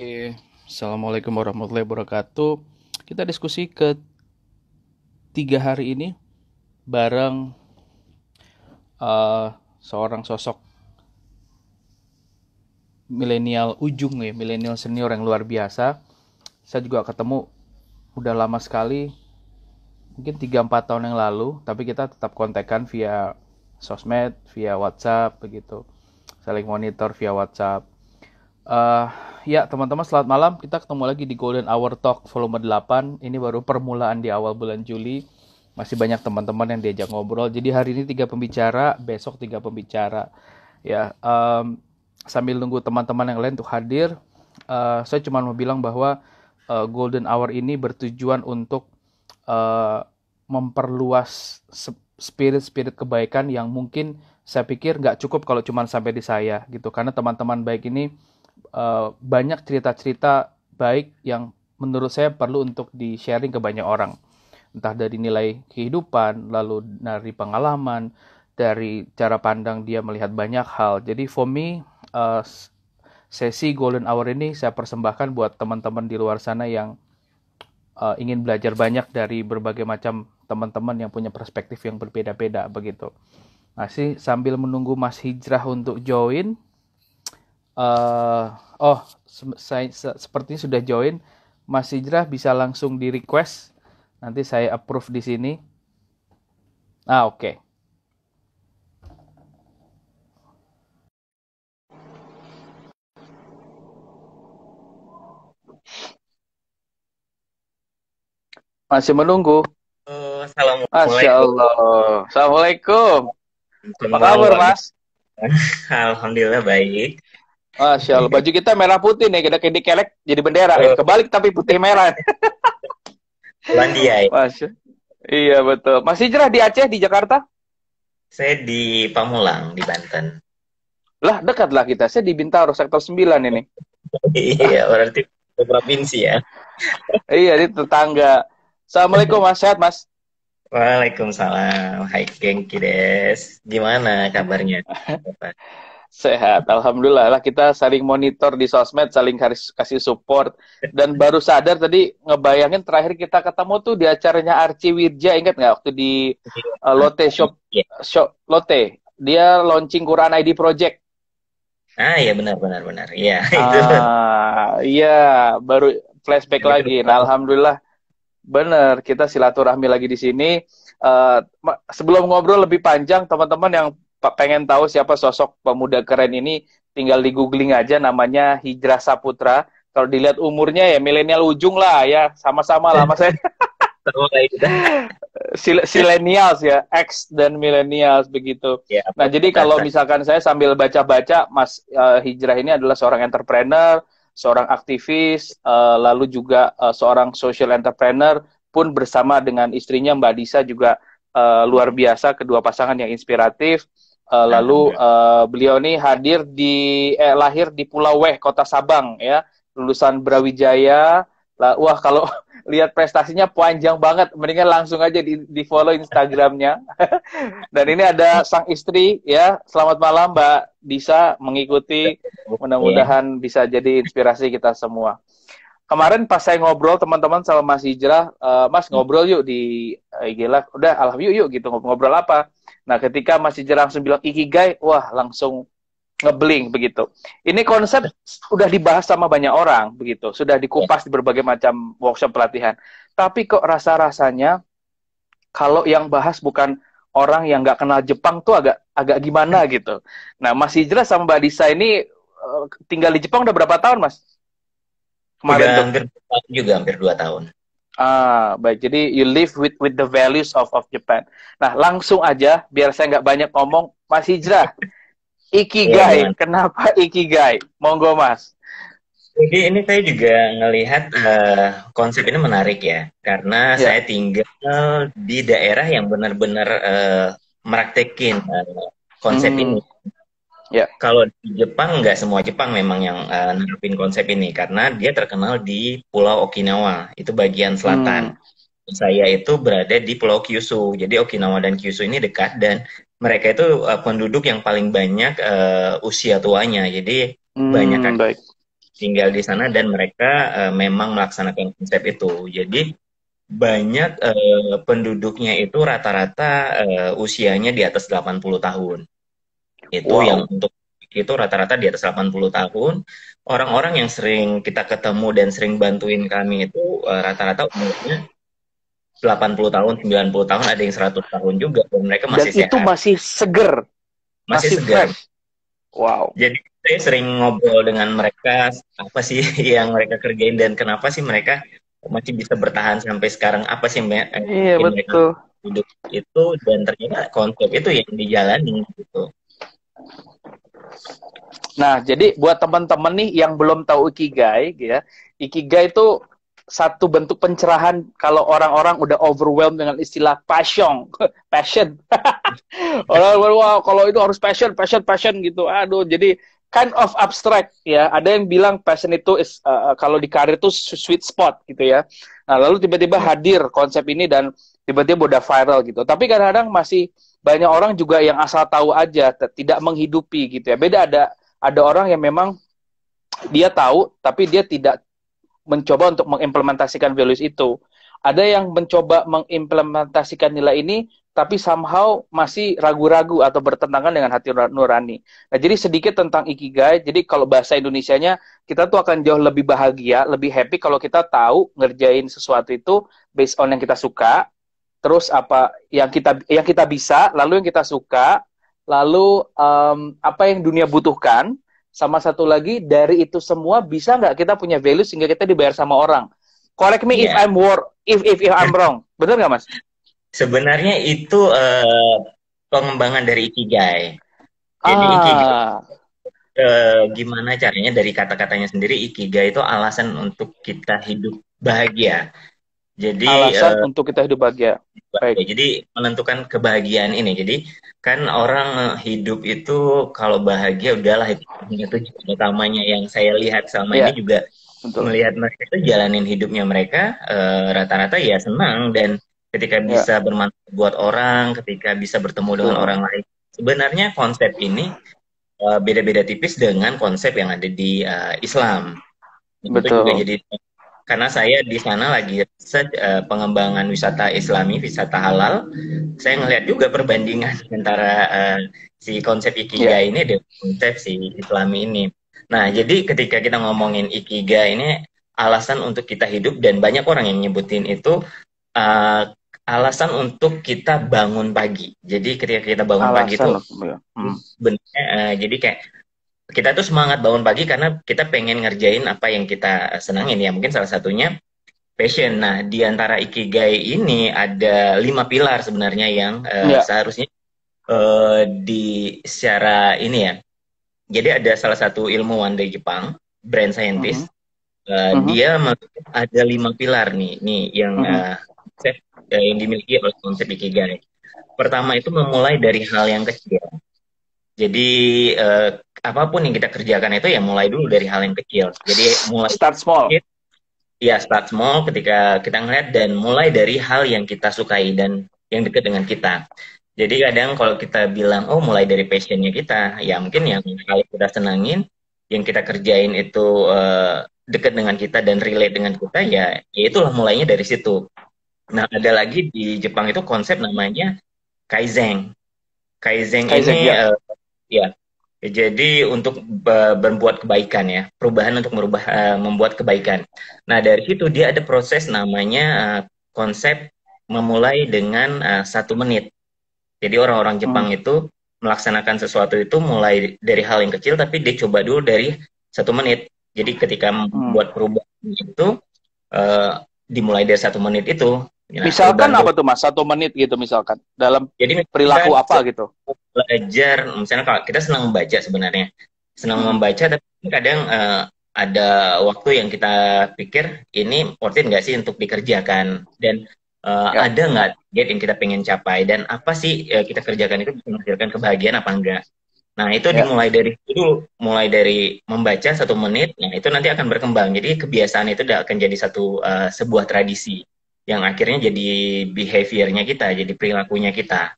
Assalamualaikum warahmatullahi wabarakatuh. Kita diskusi ke 3 hari ini bareng eh, seorang sosok milenial ujung ya, milenial senior yang luar biasa. Saya juga ketemu udah lama sekali, mungkin 3-4 tahun yang lalu, tapi kita tetap kontekan via sosmed, via WhatsApp begitu. Saling monitor via WhatsApp. Eh ya, teman-teman, selamat malam. Kita ketemu lagi di Golden Hour Talk volume 8. Ini baru permulaan di awal bulan Juli. Masih banyak teman-teman yang diajak ngobrol. Jadi hari ini 3 pembicara, besok 3 pembicara. Ya, sambil nunggu teman-teman yang lain untuk hadir, saya cuma mau bilang bahwa Golden Hour ini bertujuan untuk eh, memperluas spirit-spirit kebaikan yang mungkin saya pikir nggak cukup kalau cuma sampai di saya gitu. Karena teman-teman baik ini banyak cerita-cerita baik yang menurut saya perlu untuk di-sharing ke banyak orang. Entah dari nilai kehidupan, lalu dari pengalaman, dari cara pandang dia melihat banyak hal. Jadi for me, sesi Golden Hour ini saya persembahkan buat teman-teman di luar sana yang ingin belajar banyak dari berbagai macam teman-teman yang punya perspektif yang berbeda-beda begitu. Masih sambil menunggu Mas Hijrah untuk join. eh oh, saya sepertinya sudah join. Mas Hijrah bisa langsung di request. Nanti saya approve di sini. Oke. Okay. Masih menunggu. Masya Assalamualaikum. Allah. Assalamualaikum. Apa Kenal kabar, banget. Mas? Alhamdulillah baik. Masya Allah. Baju kita merah putih nih. Kita kayak dikelek jadi bendera. Eh, Kebalik tapi putih merah. Polandia ya. Masya. Iya betul. Mas Hijrah di Aceh, di Jakarta? Saya di Pamulang, di Banten. Lah, dekat lah kita. Saya di Bintaro, sektor 9 ini. Iya, berarti ke provinsi ya. Iya, di tetangga. Assalamualaikum, Mas. Sehat, Mas? Waalaikumsalam. Hai Gengki Des. Gimana kabarnya? Sehat, alhamdulillah lah, kita saling monitor di sosmed, saling kasih support. Dan baru sadar tadi ngebayangin terakhir kita ketemu tuh di acaranya Archie Wirja, ingat nggak waktu di Lotte Iya. Lotte, dia launching Quran ID Project. Iya benar benar benar. Iya, itu. Iya, baru flashback Itu lagi. Nah, alhamdulillah, bener, kita silaturahmi lagi di sini. Sebelum ngobrol lebih panjang, teman-teman yang pengen tahu siapa sosok pemuda keren ini, tinggal di googling aja, namanya Hijrah Saputra. Kalau dilihat umurnya ya milenial ujung lah ya, sama-sama lah mas saya. Tahu lah itu. Silenials ya, X dan millennials begitu. Ya, Nah, apa jadi kalau kata? misalkan saya sambil baca-baca, Mas Hijrah ini adalah seorang entrepreneur, seorang aktivis, lalu juga seorang social entrepreneur, pun bersama dengan istrinya Mbak Disa juga luar biasa, kedua pasangan yang inspiratif. Lalu Alhamdulillah. beliau ini lahir di Pulau Weh, Kota Sabang ya, lulusan Brawijaya. Wah, kalau lihat prestasinya panjang banget, mendingan langsung aja di follow Instagramnya. Dan ini ada sang istri ya, selamat malam Mbak Disa mengikuti, Iya. mudah-mudahan bisa jadi inspirasi kita semua. Kemarin pas saya ngobrol teman-teman sama Mas Hijrah, Mas ngobrol yuk di IG Live, udah alhamdulillah yuk gitu, ngobrol apa. Nah ketika Mas Hijrah langsung bilang Ikigai, wah langsung ngebling begitu. Ini konsep sudah dibahas sama banyak orang begitu, sudah Iya. dikupas di berbagai macam workshop pelatihan. Tapi kok rasa-rasanya kalau yang bahas bukan orang yang nggak kenal Jepang tuh agak agak gimana gitu. Nah, Mas Hijrah sama Mbak Disa ini tinggal di Jepang udah berapa tahun, Mas? Udah Kemarin tuh. hampir 2 tahun juga, hampir 2 tahun. Baik. Jadi you live with the values of Japan. Nah, langsung aja biar saya nggak banyak ngomong, Mas Hijrah, Iya, Ikigai. gimana? Kenapa Ikigai? Monggo, Mas. Jadi ini saya juga ngelihat konsep ini menarik ya, karena saya Ya. tinggal di daerah yang benar-benar meraktekin konsep ini. Hmm, ya. Kalau di Jepang, nggak semua Jepang memang yang nerapin konsep ini, karena dia terkenal di Pulau Okinawa, itu bagian selatan. Hmm, Saya itu berada di Pulau Kyushu, jadi Okinawa dan Kyushu ini dekat, dan mereka itu penduduk yang paling banyak usia tuanya, jadi banyak baik. tinggal di sana dan mereka memang melaksanakan konsep itu. Jadi banyak penduduknya itu rata-rata usianya di atas 80 tahun. Itu yang Wow. untuk itu rata-rata di atas 80 tahun. Orang-orang yang sering kita ketemu dan sering bantuin kami itu rata-rata umurnya 80 tahun, 90 tahun, ada yang 100 tahun juga dan mereka Dan masih itu sehat, masih seger, masih masih segar. fresh. Wow. Jadi saya sering ngobrol dengan mereka apa sih yang mereka kerjain dan kenapa sih mereka masih bisa bertahan sampai sekarang, apa sih yang Iya, bikin mereka betul. hidup itu, dan ternyata konsep itu yang dijalani gitu. Nah, jadi buat teman-teman nih yang belum tahu Ikigai, ya, Ikigai itu satu bentuk pencerahan kalau orang-orang udah overwhelmed dengan istilah passion, passion. Orang wah kalau itu harus passion, passion, passion gitu. Aduh, jadi kind of abstract ya. Ada yang bilang passion itu kalau di karir itu sweet spot gitu ya. Nah, lalu tiba-tiba hadir konsep ini dan tiba-tiba udah viral gitu. Tapi kadang-kadang masih banyak orang juga yang asal tahu aja, tidak menghidupi gitu ya. Beda ada orang yang memang dia tahu tapi dia tidak mencoba untuk mengimplementasikan values itu. Ada yang mencoba mengimplementasikan nilai ini, tapi somehow masih ragu-ragu atau bertentangan dengan hati nurani. Nah, jadi sedikit tentang Ikigai. Jadi kalau bahasa Indonesianya, kita tuh akan jauh lebih bahagia, lebih happy kalau kita tahu ngerjain sesuatu itu based on yang kita suka, terus apa yang kita bisa, lalu yang kita suka, lalu apa yang dunia butuhkan, sama satu lagi dari itu semua bisa nggak kita punya value sehingga kita dibayar sama orang. Correct me if Iya, I'm wrong, bener nggak Mas? sebenarnya itu pengembangan dari Ikigai. Jadi Ikigai Ah, gimana caranya, dari kata-katanya sendiri Ikigai itu alasan untuk kita hidup bahagia. Jadi alasan untuk kita hidup bahagia. Baik. jadi menentukan kebahagiaan ini. Jadi kan orang hidup itu kalau bahagia udahlah itu tujuan utamanya. Yang saya lihat selama ini Iya, juga betul. melihat mereka itu jalanin hidupnya mereka rata-rata ya senang, dan ketika Ya, bisa bermanfaat buat orang, ketika bisa bertemu dengan betul. orang lain. Sebenarnya konsep ini beda-beda tipis dengan konsep yang ada di Islam. Itu juga Betul. jadi, karena saya di sana lagi research pengembangan wisata Islami, wisata halal, saya ngelihat juga perbandingan antara si konsep Ya, Ikigai ini dengan konsep si Islami ini. Nah, jadi ketika kita ngomongin Ikigai ini alasan untuk kita hidup, dan banyak orang yang nyebutin itu uh, alasan untuk kita bangun pagi. Jadi ketika kita bangun pagi itu alasan. Ya. sebenarnya jadi kayak kita tuh semangat bangun pagi karena kita pengen ngerjain apa yang kita senangin, ya mungkin salah satunya passion. Nah, di antara Ikigai ini ada 5 pilar sebenarnya yang Ya. seharusnya di secara ini ya. Jadi ada salah satu ilmuwan dari Jepang, brain Mhm. scientist, Mhm. dia ada 5 pilar nih yang Mhm. konsep yang dimiliki oleh konsep Ikigai. Pertama itu memulai dari hal yang kecil. Jadi eh, apapun yang kita kerjakan itu ya mulai dulu dari hal yang kecil. Jadi mulai Start small. sedikit, ya start small ketika kita ngeliat, dan mulai dari hal yang kita sukai dan yang dekat dengan kita. Jadi kadang kalau kita bilang, oh mulai dari passionnya kita, ya mungkin yang hal yang kita senangin, yang kita kerjain itu dekat dengan kita dan relate dengan kita, ya itulah mulainya dari situ. Nah, ada lagi di Jepang itu konsep namanya Kaizen. Kaizen ini Kaizen, ya. ya, jadi untuk berbuat kebaikan, ya, perubahan untuk membuat kebaikan. Nah, dari situ dia ada proses namanya konsep memulai dengan 1 menit. Jadi orang-orang Jepang Mhm. itu melaksanakan sesuatu itu mulai dari hal yang kecil, tapi dia coba dulu dari 1 menit. Jadi ketika Mhm. membuat perubahan itu eh, dimulai dari 1 menit itu. Nah, Misalkan apa tuh Mas? 1 menit gitu misalkan. Dalam jadi kita perilaku apa gitu. belajar, misalnya kalau kita senang membaca sebenarnya, senang Mhm. membaca, tapi kadang ada waktu yang kita pikir ini worth it nggak sih untuk dikerjakan, dan Ya. ada nggak target yang kita pengen capai, dan apa sih kita kerjakan itu bisa menghasilkan kebahagiaan apa enggak. Nah, itu Ya. dimulai dari itu, mulai dari membaca 1 menit, nah itu nanti akan berkembang. Jadi kebiasaan itu akan jadi sebuah tradisi yang akhirnya jadi behaviornya kita, jadi perilakunya kita.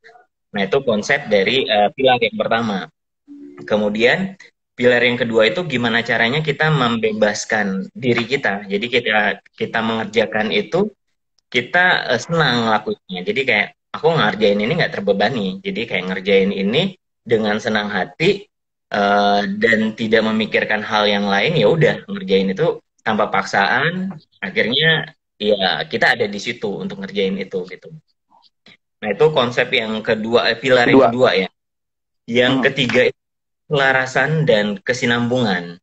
Nah, itu konsep dari pilar yang pertama. Kemudian, pilar yang kedua itu gimana caranya kita membebaskan diri kita. Jadi kita mengerjakan itu kita senang ngelakuinnya. Jadi kayak aku ngerjain ini nggak terbebani. Jadi kayak ngerjain ini dengan senang hati dan tidak memikirkan hal yang lain. Ya udah ngerjain itu tanpa paksaan. Akhirnya ya kita ada di situ untuk ngerjain itu gitu. Nah itu konsep yang kedua, pilar yang Kedua. kedua ya. Yang Hmm. ketiga itu kelarasan dan kesinambungan.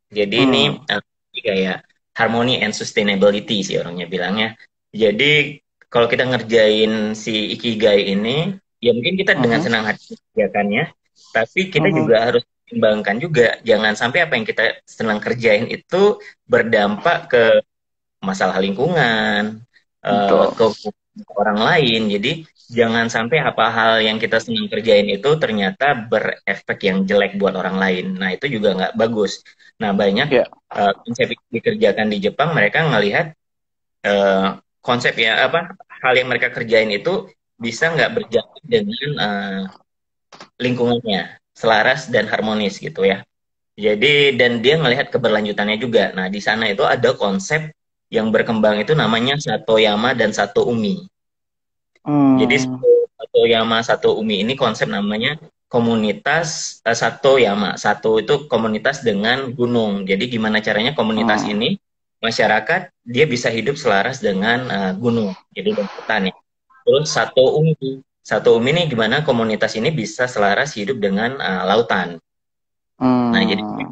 Jadi ini Hmm. kayak harmony and sustainability sih orangnya bilangnya. Jadi kalau kita ngerjain si Ikigai ini, ya mungkin kita dengan Mhm. senang hati mengerjakannya, tapi kita Mhm. juga harus timbangkan juga. Jangan sampai apa yang kita senang kerjain itu berdampak ke masalah lingkungan, Betul. ke orang lain. Jadi jangan sampai apa hal yang kita senang kerjain itu ternyata berefek yang jelek buat orang lain. Nah itu juga nggak bagus. Nah banyak Ya. konsep yang dikerjakan di Jepang mereka ngelihat eh, konsep ya apa hal yang mereka kerjain itu bisa nggak berjalan dengan lingkungannya selaras dan harmonis gitu ya. Jadi dan dia melihat keberlanjutannya juga. Nah, di sana itu ada konsep yang berkembang itu namanya Satoyama dan Sato Umi. Jadi Hmm. Satoyama Sato Umi ini konsep namanya komunitas Satoyama. Sato itu komunitas dengan gunung. Jadi gimana caranya komunitas Hmm. ini masyarakat dia bisa hidup selaras dengan gunung. Jadi dan hutan ya. Terus Sato Umi. Sato Umi ini gimana komunitas ini bisa selaras hidup dengan lautan. Nah, jadi Hmm.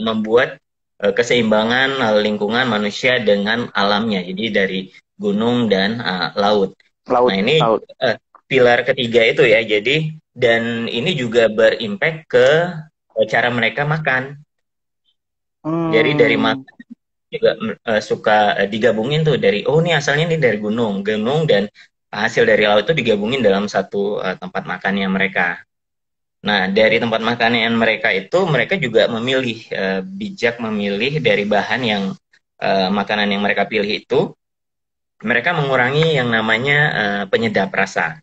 membuat keseimbangan lingkungan manusia dengan alamnya. Jadi dari gunung dan laut. Nah, Laut. ini Laut. pilar ketiga itu ya. Jadi dan ini juga berimpact ke cara mereka makan. Jadi dari Hmm. makan juga suka digabungin tuh dari oh ini asalnya ini dari gunung dan hasil dari laut itu digabungin dalam satu tempat makannya mereka. Nah, dari tempat makanan mereka itu, mereka juga memilih, bijak memilih dari bahan yang, makanan yang mereka pilih itu, mereka mengurangi yang namanya penyedap rasa,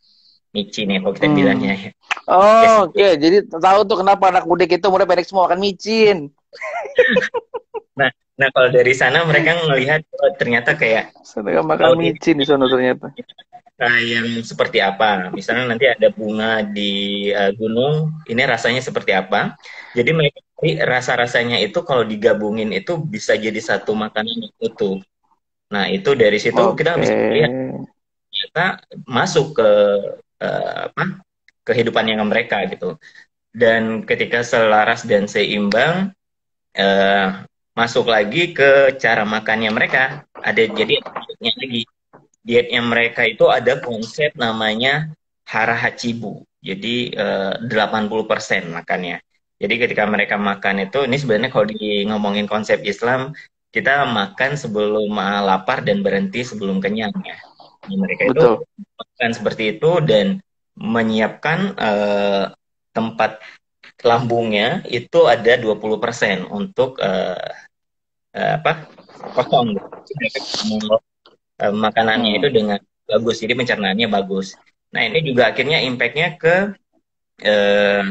micin ya kalau kita Hmm. bilangnya. Yes. Oh, oke. Jadi tahu tuh kenapa anak mudik itu mulai pendek semua makan micin. Nah, nah kalau dari sana mereka melihat ternyata kayak, Sedang makan oh ini micin di sana ternyata. yang seperti apa. Misalnya nanti ada bunga di gunung, ini rasanya seperti apa. Jadi mereka rasa-rasanya itu kalau digabungin itu bisa jadi satu makanan yang utuh. Nah, itu dari situ kita Oke. bisa lihat ternyata masuk ke apa kehidupan yang mereka gitu. Dan ketika selaras dan seimbang, eh, masuk lagi ke cara makannya mereka. Ada jadi dietnya lagi. Dietnya mereka itu ada konsep namanya hara hachibu. Jadi 80% makannya. Jadi ketika mereka makan itu, ini sebenarnya kalau di ngomongin konsep Islam, kita makan sebelum lapar dan berhenti sebelum kenyang ya. Nah, mereka itu Betul. makan seperti itu dan menyiapkan tempat lambungnya itu ada 20% untuk apa kosong gitu. Mereka makanannya itu Hmm. dengan bagus, jadi pencernaannya bagus. Nah ini juga akhirnya impactnya ke eh,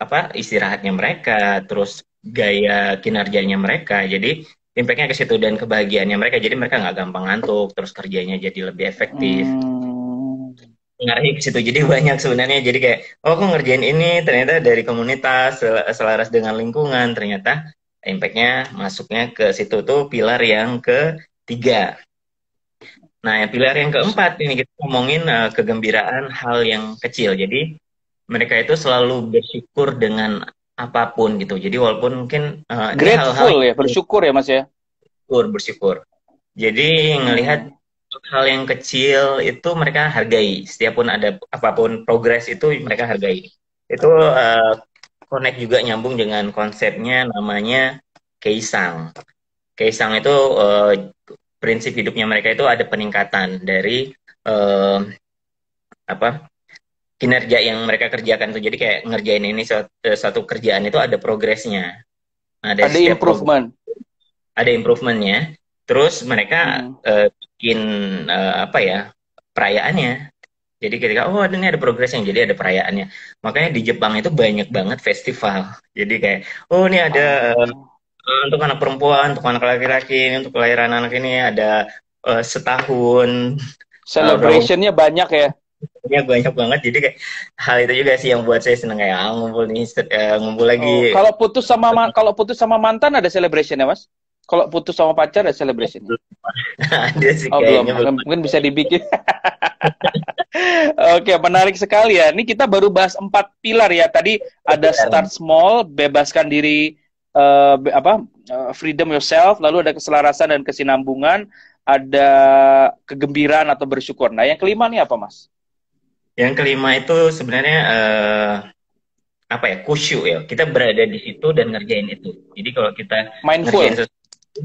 apa istirahatnya mereka, terus gaya kinerjanya mereka. Jadi impactnya ke situ dan kebahagiaannya mereka. Jadi mereka nggak gampang ngantuk, terus kerjanya jadi lebih efektif. Hmm. Ngarahnya ke situ. Jadi banyak sebenarnya. Jadi kayak, oh aku ngerjain ini ternyata dari komunitas selaras dengan lingkungan. Ternyata impactnya masuknya ke situ tuh pilar yang ketiga. Nah, yang pilar yang keempat ini kita ngomongin kegembiraan hal yang kecil. Jadi mereka itu selalu bersyukur dengan apapun gitu. Jadi walaupun mungkin ini hal-hal Grateful yang ya, bersyukur ya Mas ya. bersyukur. Jadi ngelihat Hmm. hal yang kecil itu mereka hargai. Setiap pun ada apapun progres itu mereka hargai. Itu connect juga nyambung dengan konsepnya namanya keisang. Keisang itu prinsip hidupnya mereka itu ada peningkatan dari eh, apa kinerja yang mereka kerjakan tuh. Jadi kayak ngerjain ini satu kerjaan itu ada progresnya. Nah, dari Ada setiap progres improvement. ada improvementnya. Terus mereka Hmm. bikin apa ya perayaannya. Jadi ketika oh ini ada progresnya, jadi ada perayaannya. Makanya di Jepang itu banyak banget festival. Jadi kayak oh ini ada Oh. untuk anak perempuan, untuk anak laki-laki, untuk kelahiran anak ini ada setahun berapa Celebrationnya banyak ya. bulannya banyak banget. Jadi kayak hal itu juga sih yang buat saya seneng kayak ngumpul nih ngumpul lagi. Oh, kalau putus sama mantan ada celebration ya, Mas? Kalau putus sama pacar ada celebration. Ada sih Oh, belum. kayaknya belum. Mungkin bisa dibikin. Oke, menarik sekali ya. Ini kita baru bahas 4 pilar ya. Tadi ada start small, bebaskan diri, freedom yourself, lalu ada keselarasan dan kesinambungan, ada kegembiraan atau bersyukur. Nah, yang kelima nih apa, Mas? Yang kelima itu sebenarnya apa ya, khusyuk ya. Kita berada di situ dan ngerjain itu. Jadi kalau kita ngerjain Mindful. sesuatu,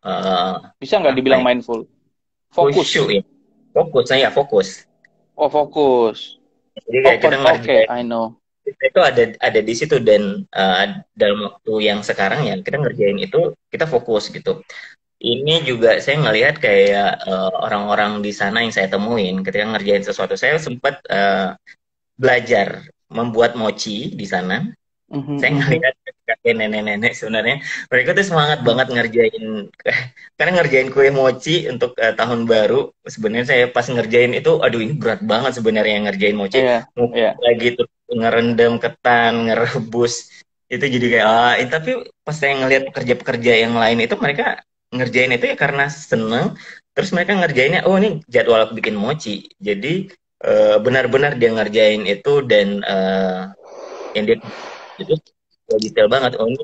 eh, Bisa nggak apa dibilang ya, mindful? khusyuk Fokus. ya. Fokus, saya fokus. Oh, fokus. Jadi Oh, kayak kita oke, ngerjain I know. itu ada di situ dan dalam waktu yang sekarang ya kita ngerjain itu kita fokus gitu. Ini juga saya ngelihat kayak orang-orang di sana yang saya temuin ketika ngerjain sesuatu. Saya sempat belajar membuat mochi di sana. Mhm, Saya mhm. ngelihat kakek nenek-nenek sebenarnya mereka tuh semangat banget ngerjain karena ngerjain kue mochi untuk tahun baru. Sebenarnya saya pas ngerjain itu aduh ini berat banget sebenarnya yang ngerjain mochi, Iya, iya. lagi tuh ngerendam ketan ngerebus itu jadi kayak tapi pas saya ngelihat pekerja-pekerja yang lain itu mereka ngerjain itu ya karena seneng, terus mereka ngerjainnya oh ini jadwal aku bikin mochi, jadi benar-benar dia ngerjain itu dan yang dia itu detail banget. Oh ini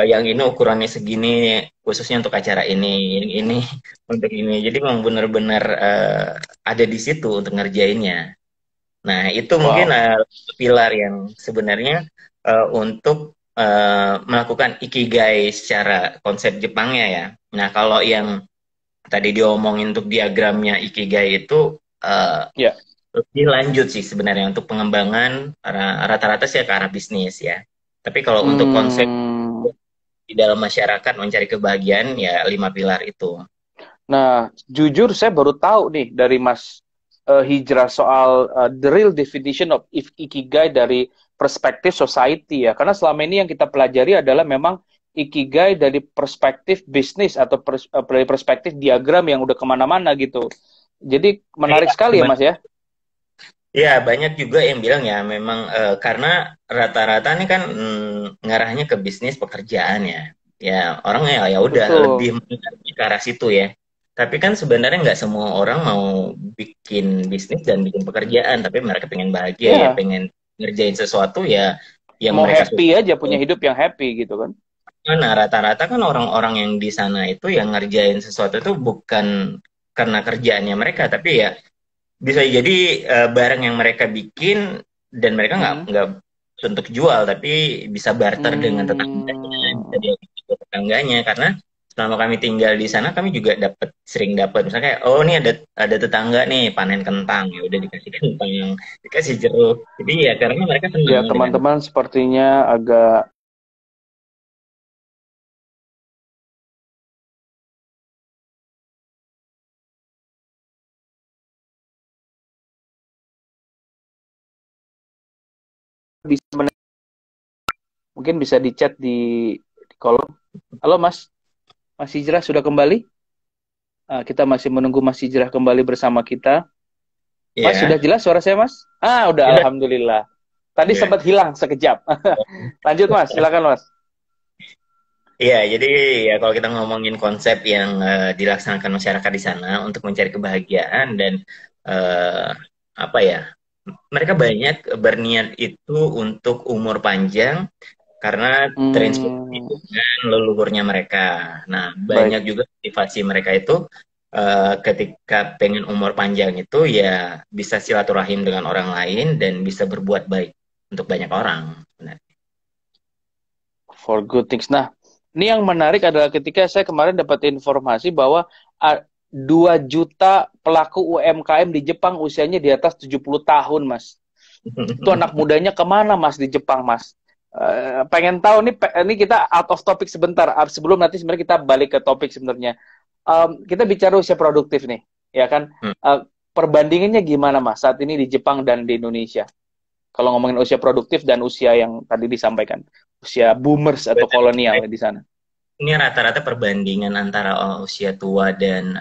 yang ini ukurannya segini khususnya untuk acara ini, yang ini untuk ini. Jadi memang benar-benar ada di situ untuk ngerjainnya. Nah itu mungkin Wow. pilar yang sebenarnya untuk melakukan ikigai secara konsep Jepangnya ya. Nah kalau yang tadi diomongin untuk diagramnya ikigai itu uh, Ya. lebih lanjut sih sebenarnya untuk pengembangan rata-rata sih ke arah bisnis ya. Tapi kalau untuk konsep Hmm. di dalam masyarakat mencari kebahagiaan ya 5 pilar itu. Nah, jujur saya baru tahu nih dari Mas Hijrah soal the real definition of ikigai dari perspektif society ya. Karena selama ini yang kita pelajari adalah memang ikigai dari perspektif bisnis atau dari perspektif diagram yang udah kemana-mana gitu. Jadi menarik Iya, sekali ya Mas ya. ya banyak juga yang bilang ya memang karena rata-rata ini kan ngarahnya ke bisnis pekerjaan ya. Ya orang ya udah lebih Betul. mengarah ke arah situ ya. Tapi kan sebenarnya nggak semua orang mau bikin bisnis dan bikin pekerjaan, tapi mereka pengen bahagia ya, Ya, pengen ngerjain sesuatu ya yang mau mereka happy suka. aja, punya hidup yang happy gitu kan. Nah, rata-rata kan orang-orang yang di sana itu yang ngerjain sesuatu itu bukan karena kerjaannya mereka, tapi ya bisa jadi barang yang mereka bikin dan mereka Hmm. nggak untuk jual, tapi bisa barter dengan tetangganya, bisa Hmm. dia ke tetangganya karena selama kami tinggal di sana kami juga sering dapat misalnya kayak oh ini ada tetangga nih panen kentang ya udah dikasih kentang dikasih jeruk jadi ya karena mereka Ya, senang dengan teman-teman sepertinya agak bisa mungkin bisa di-chat di kolom. Halo Mas, Mas Hijrah sudah kembali? Kita masih menunggu Mas Hijrah kembali bersama kita. Mas, sudah ya jelas suara saya Mas? Udah, sudah Alhamdulillah. Tadi ya. sempat hilang sekejap. Lanjut Mas, silakan Mas. Iya, jadi ya kalau kita ngomongin konsep yang dilaksanakan masyarakat di sana untuk mencari kebahagiaan dan eh, apa ya, mereka banyak berniat itu untuk umur panjang karena terinspirasi Hmm, dengan leluhurnya mereka. Nah, banyak baik. juga motivasi mereka itu ketika pengen umur panjang itu ya bisa silaturahim dengan orang lain dan bisa berbuat baik untuk banyak orang. Nah, For good things. Nah, ini yang menarik adalah ketika saya kemarin dapat informasi bahwa 2 juta pelaku UMKM di Jepang usianya di atas 70 tahun, Mas. Itu anak mudanya kemana, Mas, di Jepang, Mas? Pengen tahu nih, ini kita out of topic sebentar. Sebelum nanti sebenarnya kita balik ke topik sebenarnya. Kita bicara usia produktif nih, ya kan? hmm, perbandingannya gimana Mas saat ini di Jepang dan di Indonesia? Kalau ngomongin usia produktif dan usia yang tadi disampaikan, usia boomers atau kolonial di sana. Ini rata-rata perbandingan antara usia tua dan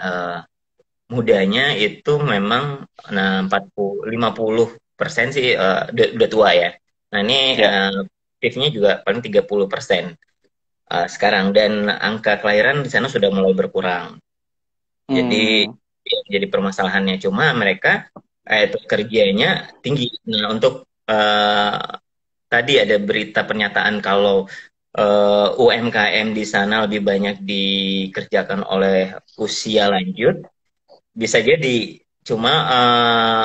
mudanya itu memang 50% sih udah tua ya. Nah ini Ya. aktifnya juga paling 30% sekarang, dan angka kelahiran di sana sudah mulai berkurang. Jadi Hmm. jadi permasalahannya cuma mereka itu kerjanya tinggi. Nah untuk tadi ada berita pernyataan kalau UMKM di sana lebih banyak dikerjakan oleh usia lanjut, bisa jadi. Cuma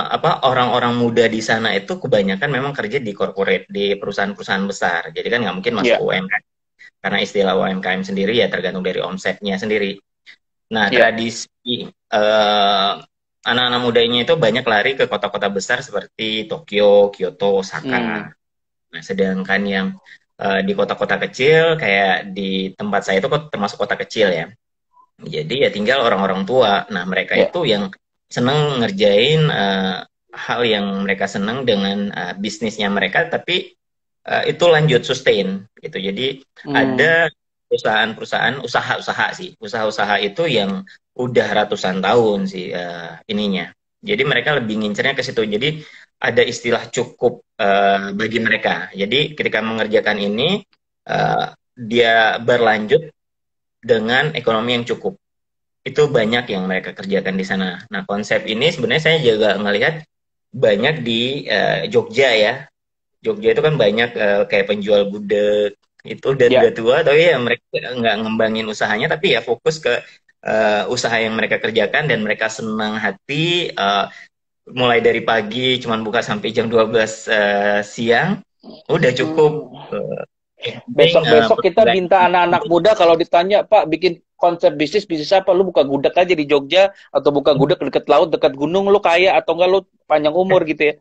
apa, orang-orang muda di sana itu kebanyakan memang kerja di corporate, di perusahaan-perusahaan besar. Jadi kan nggak mungkin masuk Ya. UMKM, karena istilah UMKM sendiri ya tergantung dari omsetnya sendiri. Nah, Ya. tradisi anak-anak mudanya itu banyak lari ke kota-kota besar seperti Tokyo, Kyoto, Hmm. Osaka. Nah, sedangkan yang di kota-kota kecil kayak di tempat saya itu termasuk kota kecil ya. Jadi ya tinggal orang-orang tua. Nah, mereka Ya. itu yang seneng ngerjain hal yang mereka seneng dengan bisnisnya mereka, tapi itu lanjut sustain gitu. Jadi Hmm. ada perusahaan-perusahaan, usaha-usaha sih, usaha-usaha itu yang udah ratusan tahun sih ininya. Jadi mereka lebih ngincernya ke situ. Jadi ada istilah cukup bagi mereka. Jadi ketika mengerjakan ini dia berlanjut dengan ekonomi yang cukup. Itu banyak yang mereka kerjakan di sana. Nah, konsep ini sebenarnya saya juga ngelihat banyak di Jogja ya. Jogja itu kan banyak kayak penjual gudeg itu udah Ya. tua, tapi ya mereka nggak ngembangin usahanya, tapi ya fokus ke usaha yang mereka kerjakan dan mereka senang hati, mulai dari pagi cuman buka sampai jam 12 siang udah cukup. Hmm. Yang penting Besok-besok kita pelanggan. minta anak-anak muda kalau ditanya, Pak, bikin konsep bisnis, bisnis apa? Lu buka gudeg aja di Jogja atau buka gudeg deket laut, dekat gunung, lu kaya atau enggak lu panjang umur gitu ya.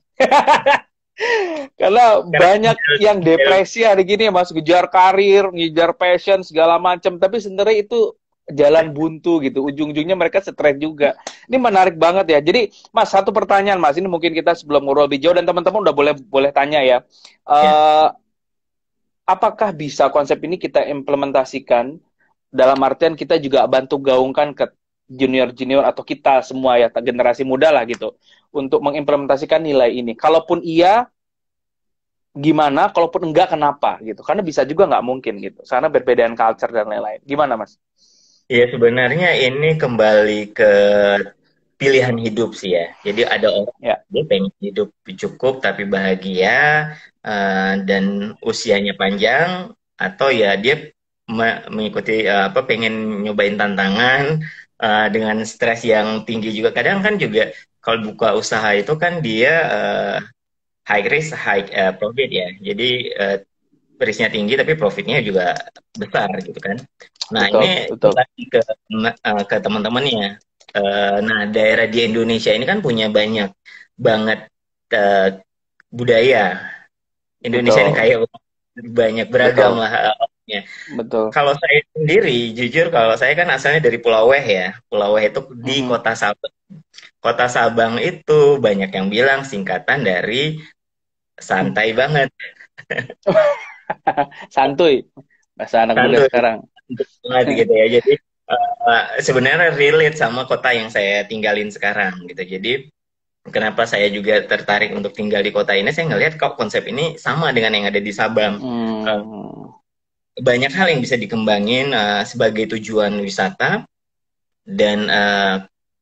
Karena Sekarang banyak yang depresi hari gini ya Mas, ngejar karir, ngejar passion segala macam, tapi sebenarnya itu jalan buntu gitu. Ujung-ujungnya mereka stres juga. Ini menarik banget ya. Jadi, Mas, satu pertanyaan Mas, ini mungkin kita sebelum ngobrol lebih jauh dan teman-teman udah boleh boleh tanya ya. ya, Eh apakah bisa konsep ini kita implementasikan dalam artian kita juga bantu gaungkan ke junior-junior atau kita semua ya generasi muda lah gitu untuk mengimplementasikan nilai ini. Kalaupun iya, gimana? Kalaupun enggak, kenapa gitu? Karena bisa juga nggak mungkin gitu. Karena perbedaan culture dan lain-lain. Gimana Mas? ya sebenarnya ini kembali ke pilihan hidup sih ya. Jadi ada orang Ya. dia pengen hidup cukup tapi bahagia dan usianya panjang, atau ya dia mengikuti apa, pengen nyobain tantangan dengan stres yang tinggi juga. Kadang kan juga kalau buka usaha itu kan dia high risk high profit ya. Jadi risknya tinggi tapi profitnya juga besar gitu kan. Nah ini Betul, betul. kembali ke teman-temannya. Nah daerah di Indonesia ini kan punya banyak banget uh, budaya. Indonesia ini Betul. kayak banyak beragam Betul. lah. Betul. Kalau saya sendiri, jujur kalau saya kan asalnya dari Pulau Weh ya. Pulau Weh itu di Mhm. Kota Sabang. Kota Sabang itu banyak yang bilang singkatan dari santai banget. Santuy. Bahasa anak muda Santuy sekarang. banget gitu ya. Jadi sebenarnya relate sama kota yang saya tinggalin sekarang gitu. Jadi kenapa saya juga tertarik untuk tinggal di kota ini? Saya ngelihat kok konsep ini sama dengan yang ada di Sabang. Eh, Hmm. banyak hal yang bisa dikembangin sebagai tujuan wisata, dan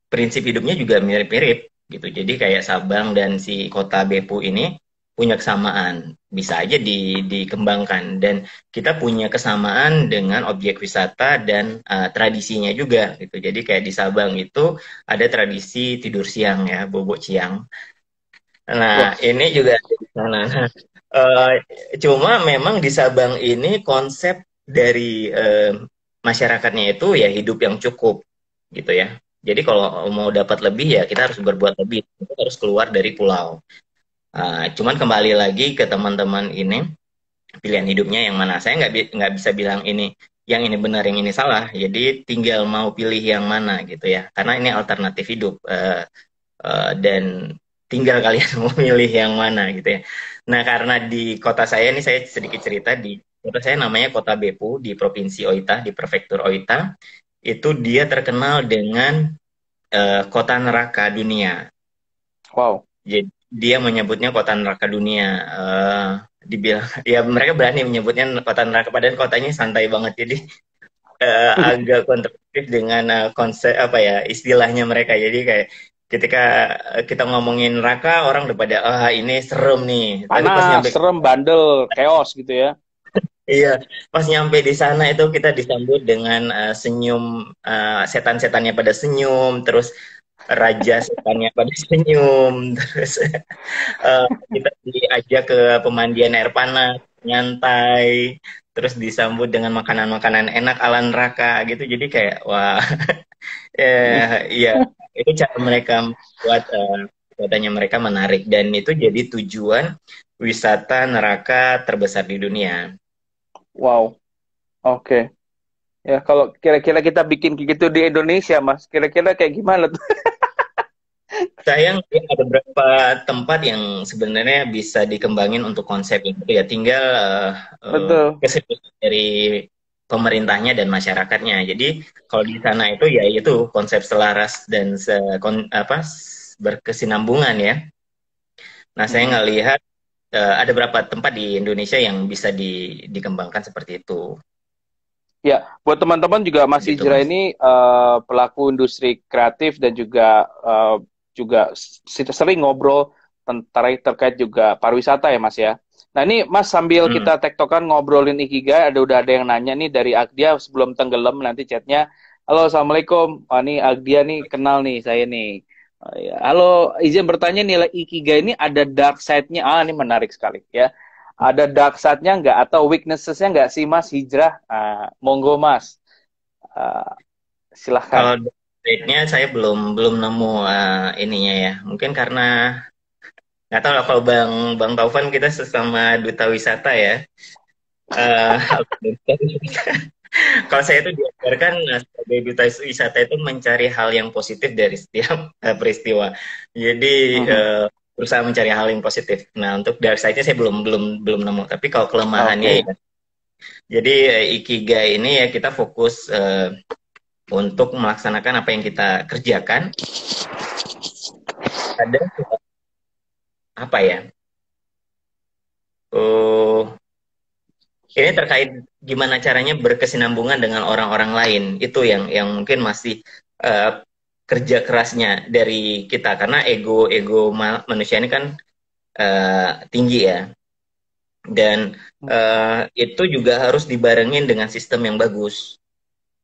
prinsip hidupnya juga mirip-mirip gitu. Jadi kayak Sabang dan si kota Beppu ini punya kesamaan, bisa aja dikembangkan, dan kita punya kesamaan dengan objek wisata dan tradisinya juga gitu. Jadi kayak di Sabang itu ada tradisi tidur siang ya, bobo ciang. Wah. Nah, ini juga ada di sana. Nah, eh, cuma memang di Sabang ini konsep dari masyarakatnya itu ya hidup yang cukup gitu ya. Jadi kalau mau dapat lebih ya kita harus berbuat lebih, kita harus keluar dari pulau. Cuman kembali lagi ke teman-teman ini, pilihan hidupnya yang mana. Saya nggak bisa bilang ini yang ini benar, yang ini salah. Jadi tinggal mau pilih yang mana gitu ya. Karena ini alternatif hidup. dan tinggal kalian memilih yang mana gitu ya. Nah, karena di kota saya ini, saya sedikit cerita, di kota saya namanya Kota Beppu di Provinsi Oita, di Prefektur Oita. Itu dia terkenal dengan kota neraka dunia. Wow. Jadi dia menyebutnya kota neraka dunia. Dibilang ya mereka berani menyebutnya kota neraka, padahal kotanya santai banget. Jadi agak kontradiktif dengan konsep apa ya istilahnya mereka. Jadi kayak ketika kita ngomongin neraka, orang udah pada ini serem nih. Tapi pas Panas, nyampe, serem, bandel, chaos gitu ya. iya, pas nyampe di sana itu kita disambut dengan senyum, setan-setannya pada senyum, terus raja setannya pada senyum, terus kita diajak ke pemandian air panas, nyantai, terus disambut dengan makanan-makanan enak ala neraka gitu. Jadi kayak wah, iya, itu cara mereka buat kotanya mereka menarik, dan itu jadi tujuan wisata neraka terbesar di dunia. Wow. Oke. Ya, kalau kira-kira kita bikin kayak gitu di Indonesia, Mas, kira-kira kayak gimana tuh? Sayang ya, ada beberapa tempat yang sebenarnya bisa dikembangin untuk konsep itu ya, tinggal Betul. keseriusan dari pemerintahnya dan masyarakatnya. Jadi kalau di sana itu ya itu konsep selaras dan berkesinambungan ya. Nah, saya Mm-mm. ngelihat ada beberapa tempat di Indonesia yang bisa dikembangkan seperti itu, Ya, buat teman-teman juga Mas gitu Hijrah Mas. ini pelaku industri kreatif dan juga sering ngobrol terkait juga pariwisata ya Mas ya. Nah ini Mas sambil Hmm. kita tektokan ngobrolin Ikigai, udah ada yang nanya nih dari Agdia sebelum tenggelam nanti chatnya. Halo, Assalamualaikum. Wah, nih Agdia nih kenal nih saya nih. Oh, ya. Halo, izin bertanya nilai Ikigai ini ada dark side-nya. Ah, ini menarik sekali ya. Ada dark side-nya nggak atau weaknesses-nya nggak sih Mas Hijrah? Monggo Mas. Ah, silahkan. Kalau rate-nya saya belum belum nemu ininya ya. Mungkin karena nggak tahu lah, kalau Bang Bang Taufan kita sesama duta wisata ya. Eh, Kalau saya itu diajarkan sebagai duta wisata itu mencari hal yang positif dari setiap peristiwa. Jadi Mhm. berusaha mencari hal yang positif. Nah, untuk dark side-nya saya belum belum belum nemu. Tapi kalau kelemahannya Oke. ya, jadi ikigai ini ya kita fokus untuk melaksanakan apa yang kita kerjakan. Ada apa ya? Oh, ini terkait gimana caranya berkesinambungan dengan orang-orang lain. Itu yang mungkin masih uh, kerja kerasnya dari kita, karena ego ego manusia ini kan tinggi ya, dan itu juga harus dibarengin dengan sistem yang bagus.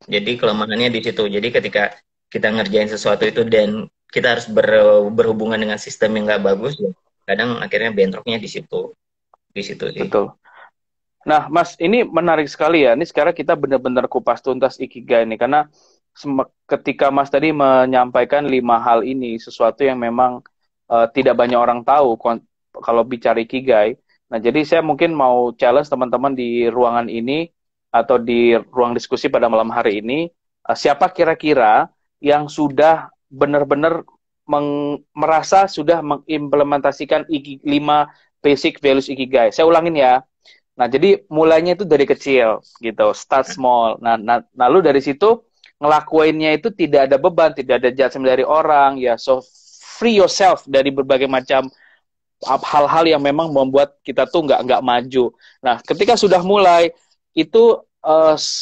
Jadi kelemahannya di situ. Jadi ketika kita ngerjain sesuatu itu dan kita harus berhubungan dengan sistem yang nggak bagus, ya kadang akhirnya bentroknya di situ sih. Betul. Nah, Mas, ini menarik sekali ya. Ini sekarang kita benar-benar kupas tuntas Ikigai ini karena ketika Mas tadi menyampaikan 5 hal ini, sesuatu yang memang tidak banyak orang tahu kalau bicara Ikigai. Nah, jadi saya mungkin mau challenge teman-teman di ruangan ini atau di ruang diskusi pada malam hari ini, siapa kira-kira yang sudah benar-benar merasa sudah mengimplementasikan 5 basic values Ikigai. Saya ulangin ya. Nah, jadi mulainya itu dari kecil gitu, start small. Nah, lalu dari situ ngelakuinnya itu tidak ada beban, tidak ada judgement dari orang, ya. So free yourself dari berbagai macam hal-hal yang memang membuat kita tuh nggak maju. Nah, ketika sudah mulai itu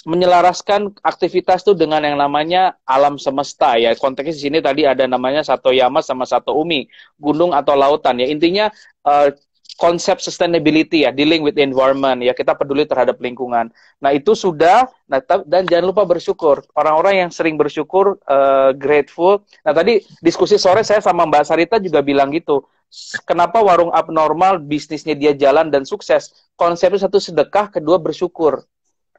menyelaraskan aktivitas tuh dengan yang namanya alam semesta ya. Konteksnya di sini tadi ada namanya Satoyama sama Sato Umi, gunung atau lautan ya. Intinya uh, konsep sustainability ya, dealing with environment ya, kita peduli terhadap lingkungan. Nah, itu sudah, nah, dan jangan lupa bersyukur. Orang-orang yang sering bersyukur, grateful. Nah, tadi diskusi sore saya sama Mbak Sarita juga bilang gitu. Kenapa warung abnormal bisnisnya dia jalan dan sukses? Konsepnya satu sedekah, kedua bersyukur.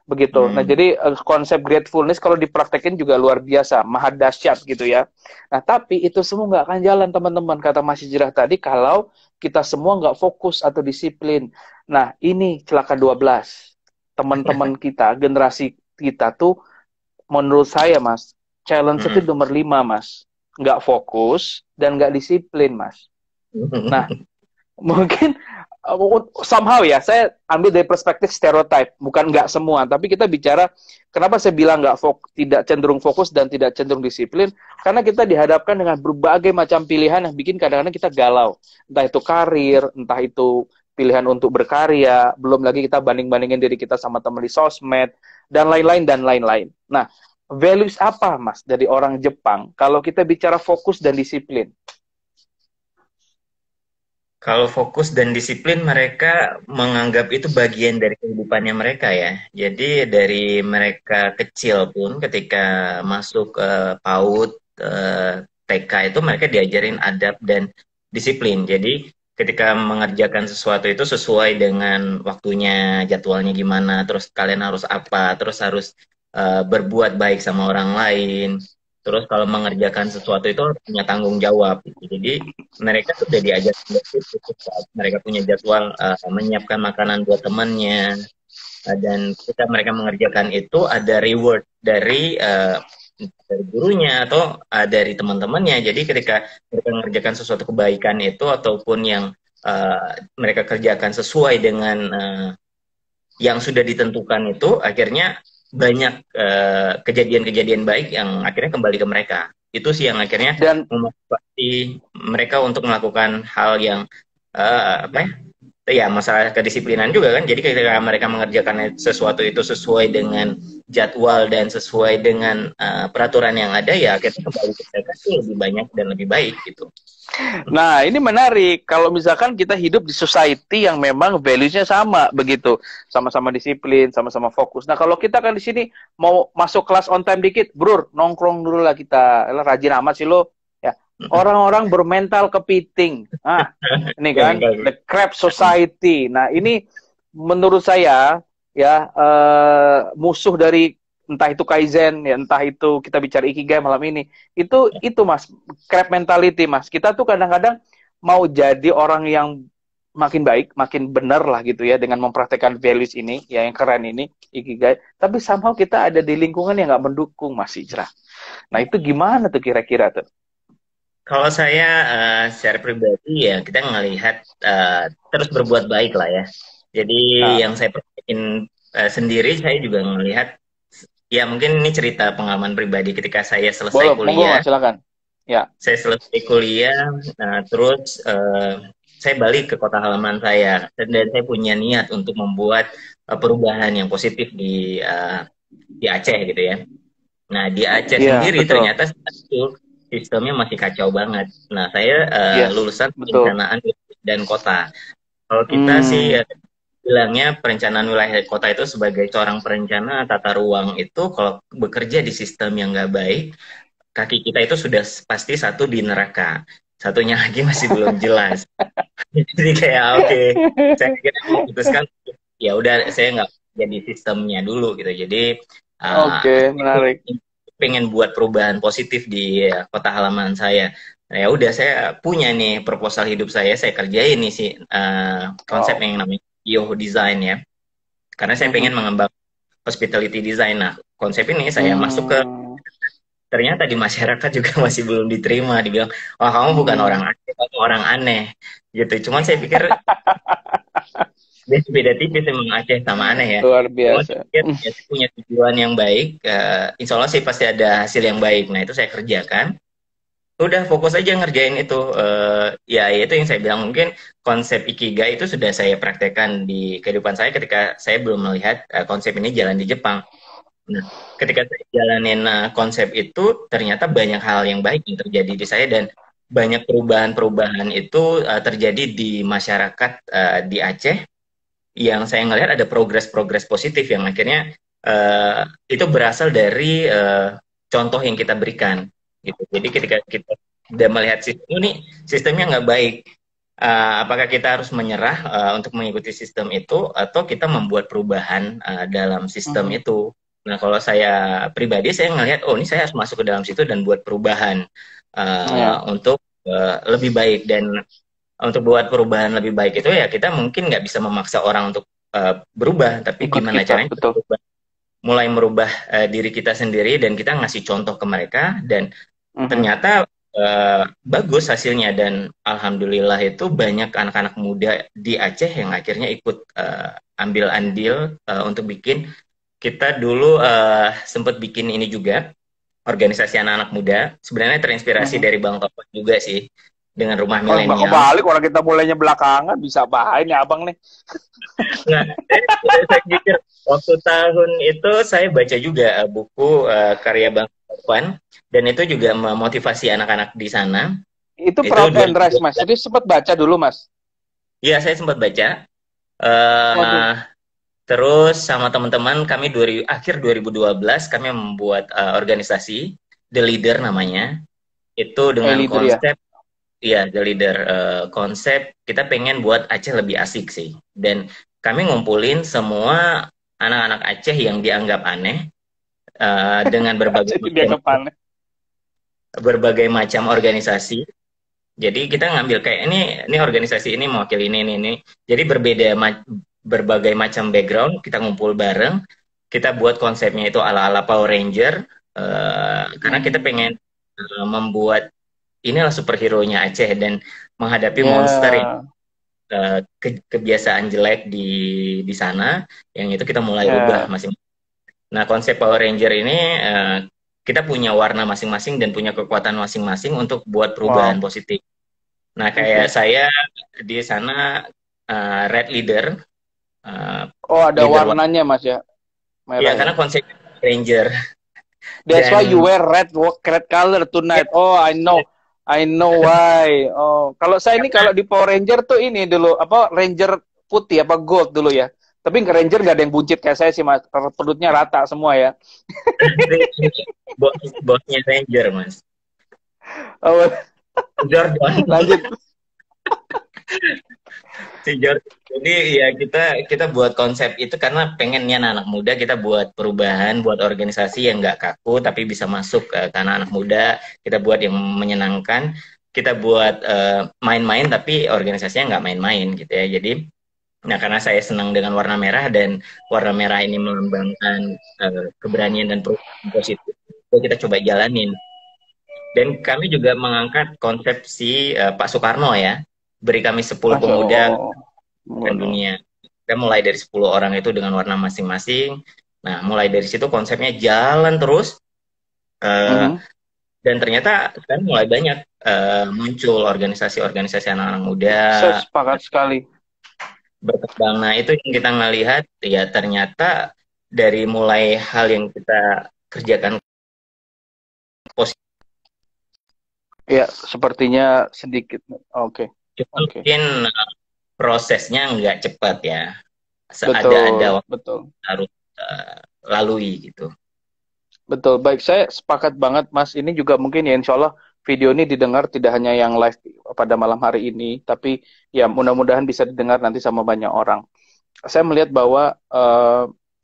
Begitu. Nah, Hmm. jadi konsep gratefulness kalau dipraktekin juga luar biasa, maha dahsyat gitu ya. Nah, tapi itu semua nggak akan jalan, teman-teman. Kata Mas Hijrah tadi, kalau kita semua nggak fokus atau disiplin. Nah, ini celaka 12. Teman-teman kita, generasi kita tuh, menurut saya, Mas, challenge itu Hmm. nomor 5, Mas. nggak fokus, dan nggak disiplin, Mas. Nah, mungkin somehow ya, saya ambil dari perspektif stereotype, bukan nggak semua, tapi kita bicara kenapa saya bilang tidak cenderung fokus dan tidak cenderung disiplin, karena kita dihadapkan dengan berbagai macam pilihan yang bikin kadang-kadang kita galau, entah itu karir, entah itu pilihan untuk berkarya, belum lagi kita banding-bandingin diri kita sama teman di sosmed, dan lain-lain, dan lain-lain. Nah, values apa, Mas, dari orang Jepang kalau kita bicara fokus dan disiplin? Kalau fokus dan disiplin, mereka menganggap itu bagian dari kehidupannya mereka ya. Jadi dari mereka kecil pun ketika masuk PAUD, TK itu mereka diajarin adab dan disiplin. Jadi ketika mengerjakan sesuatu itu sesuai dengan waktunya, jadwalnya gimana, terus kalian harus apa, terus harus berbuat baik sama orang lain. Terus kalau mengerjakan sesuatu itu harus punya tanggung jawab. Jadi mereka tuh udah diajar saat mereka punya jadwal menyiapkan makanan buat temannya, dan ketika mereka mengerjakan itu ada reward dari gurunya atau dari teman-temannya. Jadi ketika mereka mengerjakan sesuatu kebaikan itu ataupun yang mereka kerjakan sesuai dengan yang sudah ditentukan itu, akhirnya banyak kejadian-kejadian baik yang akhirnya kembali ke mereka. Itu sih yang akhirnya memotivasi mereka untuk melakukan hal yang apa ya? Ya, masalah kedisiplinan juga kan. Jadi ketika mereka mengerjakan sesuatu itu sesuai dengan jadwal dan sesuai dengan peraturan yang ada, ya akhirnya kembali ke mereka sih lebih banyak dan lebih baik gitu. Nah, ini menarik. Kalau misalkan kita hidup di society yang memang values-nya sama, begitu. Sama-sama disiplin, sama-sama fokus. Nah, kalau kita kan di sini mau masuk kelas on time dikit, bro, nongkrong dulu lah kita. Rajin amat sih lo. Ya, orang-orang bermental kepiting. Nah, ini kan, the crab society. Nah, ini menurut saya, ya, musuh dari entah itu kaizen, ya, entah itu kita bicara ikigai malam ini, itu Mas, crab mentality, Mas. Kita tuh kadang-kadang mau jadi orang yang makin baik, makin benar lah gitu ya, dengan mempraktekkan values ini, ya yang keren ini, ikigai. Tapi somehow kita ada di lingkungan yang nggak mendukung, Mas Ijra. Nah, itu gimana tuh kira-kira tuh? Kalau saya secara pribadi ya kita ngelihat terus berbuat baik lah ya. Jadi yang saya perhatiin sendiri, saya juga ngelihat, ya mungkin ini cerita pengalaman pribadi ketika saya selesai kuliah. Monggo, silakan. Ya. Saya selesai kuliah, terus saya balik ke kota halaman saya, dan saya punya niat untuk membuat perubahan yang positif di Aceh gitu ya. Nah di Aceh sendiri betul. Ternyata sistemnya masih kacau banget. Nah saya lulusan perencanaan dan kota. Kalau kita sih bilangnya perencanaan wilayah kota itu sebagai seorang perencana tata ruang itu, kalau bekerja di sistem yang nggak baik, kaki kita itu sudah pasti satu di neraka, satunya lagi masih belum jelas. Jadi kayak oke, saya kira memutuskan ya udah saya nggak jadi sistemnya dulu gitu. Jadi menarik. Pengen buat perubahan positif di kota halaman saya. Nah, ya udah saya punya nih proposal hidup saya kerjain nih sih konsep yang namanya Yo Design ya. Karena saya pengen mengembangkan hospitality design. Nah, konsep ini saya masuk ke, ternyata di masyarakat juga masih belum diterima. Dibilang, wah kamu bukan orang Aceh, kamu orang aneh. Gitu. Cuman saya pikir beda tipis emang Aceh sama aneh ya. Luar biasa. Saya punya tujuan yang baik, insya Allah sih pasti ada hasil yang baik. Nah itu saya kerjakan. Udah fokus aja ngerjain itu. Ya itu yang saya bilang, mungkin konsep Ikigai itu sudah saya praktekkan di kehidupan saya ketika saya belum melihat konsep ini jalan di Jepang. Nah, ketika saya jalanin konsep itu, ternyata banyak hal yang baik yang terjadi di saya, dan banyak perubahan-perubahan itu terjadi di masyarakat di Aceh, yang saya ngelihat ada progres-progres positif yang akhirnya itu berasal dari contoh yang kita berikan. Gitu. Jadi ketika kita sudah melihat sistem ini, sistemnya nggak baik, apakah kita harus menyerah untuk mengikuti sistem itu, atau kita membuat perubahan dalam sistem itu? Nah, kalau saya pribadi, saya ngelihat, oh ini saya harus masuk ke dalam situ dan buat perubahan untuk lebih baik. Dan untuk buat perubahan lebih baik itu ya kita mungkin nggak bisa memaksa orang untuk berubah, tapi gimana caranya kita mulai merubah diri kita sendiri, dan kita ngasih contoh ke mereka, dan ternyata bagus hasilnya dan alhamdulillah itu banyak anak-anak muda di Aceh yang akhirnya ikut ambil andil untuk bikin. Kita dulu sempat bikin ini juga, organisasi anak-anak muda. Sebenarnya terinspirasi Mhm. dari Bang Topan juga sih, dengan rumah Oh, nggak milenial. kebalik, orang kita mulainya belakangan, bisa bahaya nih abang nih. Nah, saya pikir waktu tahun itu saya baca juga buku karya Bang Topan, dan itu juga memotivasi anak-anak di sana. Itu Itu Proud and Rise, Mas. 2012. Jadi sempat baca dulu, Mas. Iya, saya sempat baca. Waduh. eh Terus sama teman-teman kami akhir 2012 kami membuat organisasi The Leader namanya. Itu dengan Leader ya. konsep, ya The Leader, konsep kita pengen buat Aceh lebih asik sih. Dan kami ngumpulin semua anak-anak Aceh yang dianggap aneh dengan Jadi dia kepana. berbagai macam organisasi. Jadi kita ngambil kayak ini organisasi ini mewakili ini. Jadi berbagai macam background kita ngumpul bareng, kita buat konsepnya itu ala-ala Power Ranger, karena kita pengen membuat inilah superhero-nya Aceh dan menghadapi monster yang Ya. kebiasaan jelek di sana, yang itu kita mulai ubah Ya. masing. Nah, konsep Power Ranger ini kita punya warna masing-masing dan punya kekuatan masing-masing untuk buat perubahan Wow. positif. Nah, kayak Oke. saya di sana Red Leader, Oh, ada leader warna. warnanya, Mas ya. Ya, Merah ya. karena konsep Ranger. That's why you Dan wear red color ya, tonight. Oh, I know. I know why. Oh, kalau saya ini kalau di Power Ranger tuh ini dulu apa Ranger putih apa gold dulu ya. Tapi Ranger nggak ada yang buncit kayak saya sih, Mas. Perutnya rata semua ya. bosnya Ranger, Mas. Oh, Jordan. lanjut. Si Jordan. Jadi ya kita buat konsep itu karena pengennya anak muda kita buat perubahan, buat organisasi yang nggak kaku tapi bisa masuk ke anak muda. Kita buat yang menyenangkan. Kita buat main-main tapi organisasinya nggak main-main gitu ya. Jadi, nah karena saya senang dengan warna merah dan warna merah ini melambangkan keberanian dan perubahan positif, jadi kita coba jalanin. Dan kami juga mengangkat konsepsi Pak Soekarno ya, beri kami 10 Masya pemuda Allah. dan Waduh. dunia. Kita mulai dari 10 orang itu dengan warna masing-masing. Nah, mulai dari situ konsepnya jalan terus. Mhm. Dan ternyata kan mulai banyak muncul organisasi-organisasi anak-anak muda Saya sepakat sekali. berkembang. Nah, itu yang kita ngelihat, ya ternyata dari mulai hal yang kita kerjakan positif, Ya, sepertinya sedikit. Oke. Oke. mungkin prosesnya nggak cepat ya. Ada Betul, waktu betul. harus lalui gitu. Betul, baik, saya sepakat banget Mas. Ini juga mungkin ya insya Allah video ini didengar tidak hanya yang live pada malam hari ini, tapi ya mudah-mudahan bisa didengar nanti sama banyak orang. Saya melihat bahwa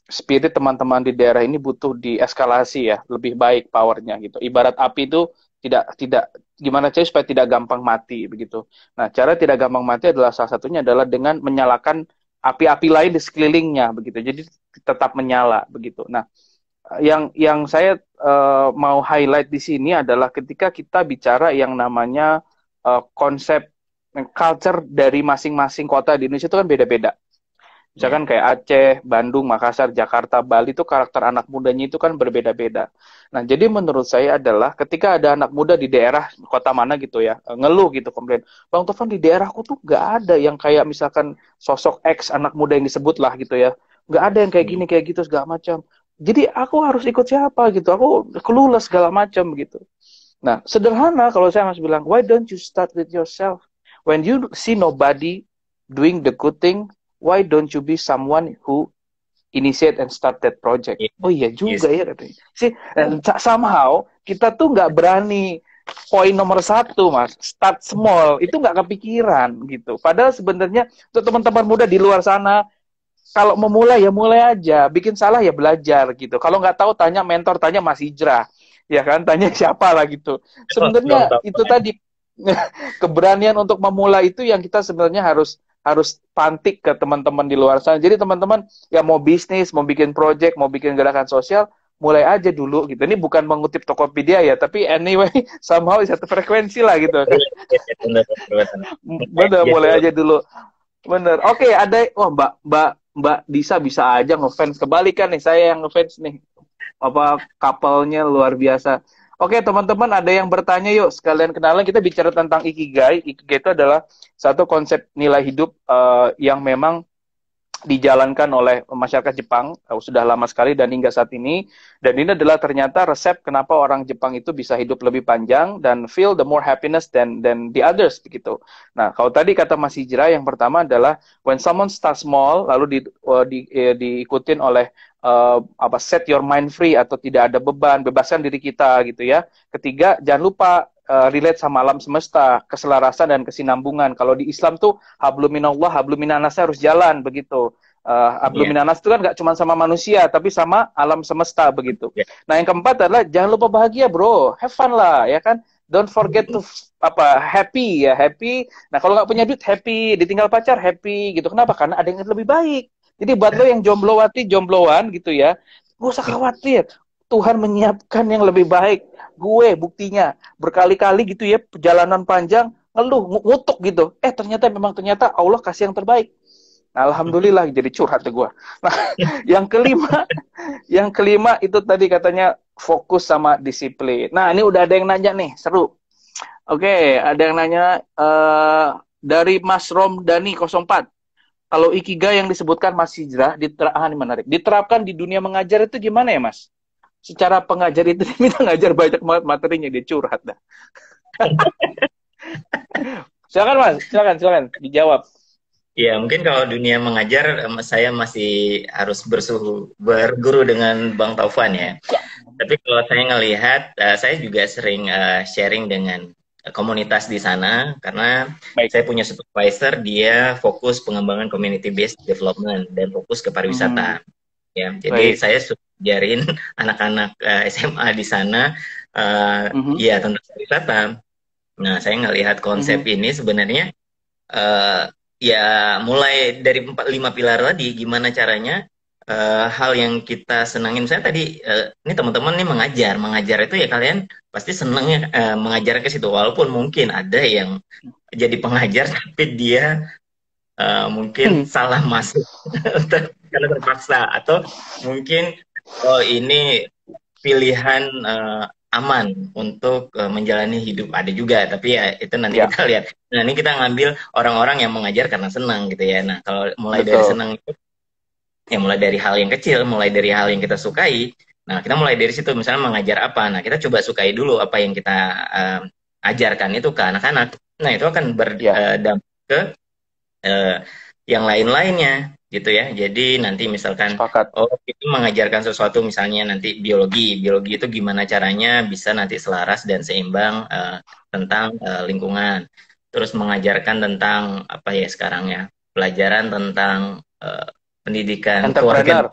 spirit teman-teman di daerah ini butuh dieskalasi ya, lebih baik powernya gitu. Ibarat api itu tidak gimana cara supaya tidak gampang mati begitu. Nah, cara tidak gampang mati adalah salah satunya adalah dengan menyalakan api-api lain di sekelilingnya begitu. Jadi tetap menyala begitu. Nah, yang saya mau highlight di sini adalah ketika kita bicara yang namanya konsep culture dari masing-masing kota di Indonesia itu kan beda-beda. Misalkan kayak Aceh, Bandung, Makassar, Jakarta, Bali itu karakter anak mudanya itu kan berbeda-beda. Nah, jadi menurut saya adalah ketika ada anak muda di daerah kota mana gitu ya, ngeluh gitu komplain, Bang Tovan di daerahku tuh nggak ada yang kayak misalkan sosok X anak muda yang disebut lah gitu ya, nggak ada yang kayak gini kayak gitu segala macam. Jadi aku harus ikut siapa gitu, aku clueless segala macam gitu. Nah, sederhana kalau saya masih bilang, why don't you start with yourself? When you see nobody doing the good thing, why don't you be someone who initiate and start that project? Oh iya juga ya katanya. See, somehow kita tuh nggak berani poin nomor satu mas, start small itu nggak kepikiran gitu. Padahal sebenarnya untuk teman-teman muda di luar sana, kalau memulai ya mulai aja, bikin salah ya belajar gitu. Kalau nggak tahu tanya mentor, tanya Mas Hijrah, ya kan, tanya siapa lah gitu. Sebenarnya itu tadi keberanian untuk memulai itu yang kita sebenarnya harus pantik ke teman-teman di luar sana. Jadi teman-teman yang mau bisnis, mau bikin project, mau bikin gerakan sosial, mulai aja dulu gitu. Ini bukan mengutip Tokopedia ya, tapi anyway somehow satu frekuensi lah gitu. Bener, mulai aja dulu. Bener. Oke, ada Mbak Disa bisa aja ngefans, kebalikan nih, saya yang ngefans nih. Apa couple-nya luar biasa. Oke, teman-teman, ada yang bertanya, yuk sekalian kenalan. Kita bicara tentang Ikigai. Ikigai itu adalah satu konsep nilai hidup yang memang dijalankan oleh masyarakat Jepang sudah lama sekali dan hingga saat ini. Dan ini adalah ternyata resep kenapa orang Jepang itu bisa hidup lebih panjang dan feel the more happiness than the others begitu. Nah, kalau tadi kata Mas Hijrah, yang pertama adalah when someone starts small, lalu diikutin oleh set your mind free atau tidak ada beban, bebaskan diri kita gitu ya. Ketiga, jangan lupa relate sama alam semesta, keselarasan dan kesinambungan. Kalau di Islam tuh habluminallah, habluminanas harus jalan begitu. Habluminanas itu kan nggak cuma sama manusia, tapi sama alam semesta begitu. Nah, yang keempat adalah jangan lupa bahagia, bro. Have fun lah, ya kan? Don't forget to happy ya, happy. Nah, kalau nggak punya duit happy, ditinggal pacar happy gitu. Kenapa? Karena ada yang lebih baik. Jadi buat lo yang jomblowati, jombloan gitu ya, gak usah khawatir. Tuhan menyiapkan yang lebih baik. Gue buktinya berkali-kali gitu ya, perjalanan panjang ngeluh, ngutuk gitu. Ternyata Allah kasih yang terbaik. Nah, alhamdulillah, jadi curhat tuh gue. Nah, yang kelima itu tadi katanya fokus sama disiplin. Nah, ini udah ada yang nanya nih, seru. Oke, ada yang nanya dari Mas Romdani 04. Kalau Ikigai yang disebutkan Mas Hijrah, ini menarik. Diterapkan di dunia mengajar itu gimana ya, Mas? Secara pengajar itu minta ngajar banyak banget materinya, dia curhat dah. Silakan Mas, silakan dijawab. Ya, mungkin kalau dunia mengajar saya masih harus berguru dengan Bang Taufan ya. Tapi kalau saya ngelihat, saya juga sering sharing dengan komunitas di sana karena saya punya supervisor, dia fokus pengembangan community based development dan fokus ke pariwisata. Ya, jadi saya ajarin anak-anak SMA di sana ya tentang pariwisata. Nah, saya ngelihat konsep ini sebenarnya ya mulai dari 4-5 pilar tadi, gimana caranya hal yang kita senangin. Saya tadi ini teman-teman nih mengajar itu ya kalian pasti senangnya mengajar ke situ, walaupun mungkin ada yang jadi pengajar tapi dia mungkin salah masuk karena terpaksa, atau mungkin ini pilihan aman untuk menjalani hidup, ada juga, tapi ya itu nanti kita lihat. Nah, ini kita ngambil orang-orang yang mengajar karena senang gitu ya. Nah, kalau mulai dari senang itu ya mulai dari hal yang kecil, mulai dari hal yang kita sukai. Nah, kita mulai dari situ, misalnya mengajar apa. Nah, kita coba sukai dulu apa yang kita ajarkan itu ke anak-anak. Nah, itu akan berdampak ke yang lain-lainnya gitu ya. Jadi nanti misalkan kita mengajarkan sesuatu, misalnya nanti biologi itu gimana caranya bisa nanti selaras dan seimbang tentang lingkungan. Terus mengajarkan tentang apa ya sekarang ya, pelajaran tentang pendidikan keluarga.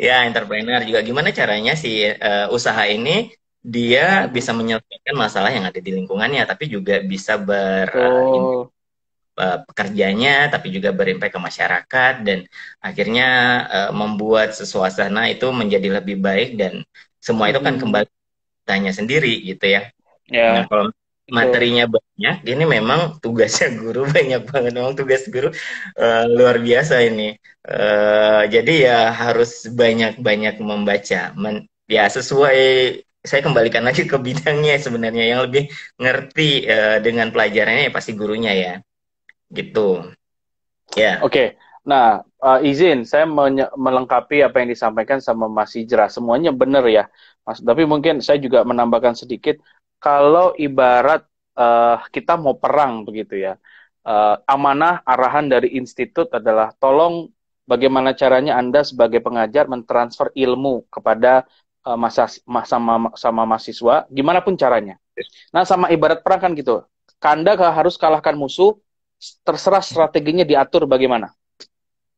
Ya, entrepreneur juga gimana caranya si usaha ini dia bisa menyelesaikan masalah yang ada di lingkungannya, tapi juga bisa pekerjanya, tapi juga berimpact ke masyarakat, dan akhirnya membuat suasana itu menjadi lebih baik, dan semua itu kan kembali tanya sendiri gitu ya. Nah, kalau materinya banyak, ini memang tugasnya guru banyak banget, memang tugas guru luar biasa ini. Jadi ya harus banyak-banyak membaca, ya sesuai. Saya kembalikan lagi ke bidangnya sebenarnya, yang lebih ngerti dengan pelajarannya ya pasti gurunya ya. Gitu. Ya. Oke. Nah, izin saya melengkapi apa yang disampaikan sama Mas Hijrah. Semuanya benar ya, Mas. Tapi mungkin saya juga menambahkan sedikit. Kalau ibarat kita mau perang begitu ya, amanah arahan dari institut adalah tolong bagaimana caranya Anda sebagai pengajar mentransfer ilmu kepada sama mahasiswa, gimana pun caranya. Nah, sama ibarat perang kan gitu. Anda harus kalahkan musuh, terserah strateginya diatur bagaimana.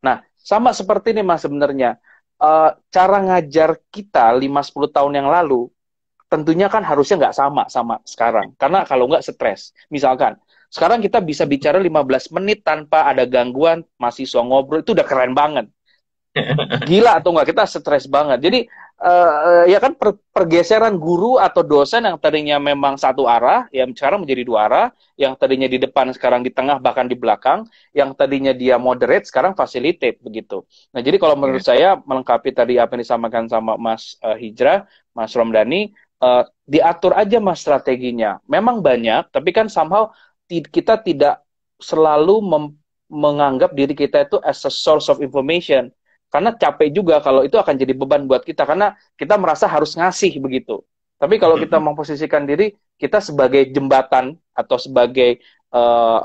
Nah, sama seperti ini Mas sebenarnya. Cara ngajar kita 5-10 tahun yang lalu, tentunya kan harusnya nggak sama sekarang. Karena kalau nggak stres. Misalkan, sekarang kita bisa bicara 15 menit tanpa ada gangguan, mahasiswa ngobrol, itu udah keren banget. Gila atau enggak, kita stres banget. Jadi ya kan pergeseran guru atau dosen yang tadinya memang satu arah, yang sekarang menjadi dua arah, yang tadinya di depan sekarang di tengah bahkan di belakang, yang tadinya dia moderate sekarang facilitate begitu. Nah jadi kalau menurut saya melengkapi tadi apa yang disampaikan sama Mas Hijrah, Mas Romdani, diatur aja Mas strateginya. Memang banyak, tapi kan somehow kita tidak selalu menganggap diri kita itu as a source of information. Karena capek juga kalau itu akan jadi beban buat kita. Karena kita merasa harus ngasih begitu. Tapi kalau kita memposisikan diri, kita sebagai jembatan atau sebagai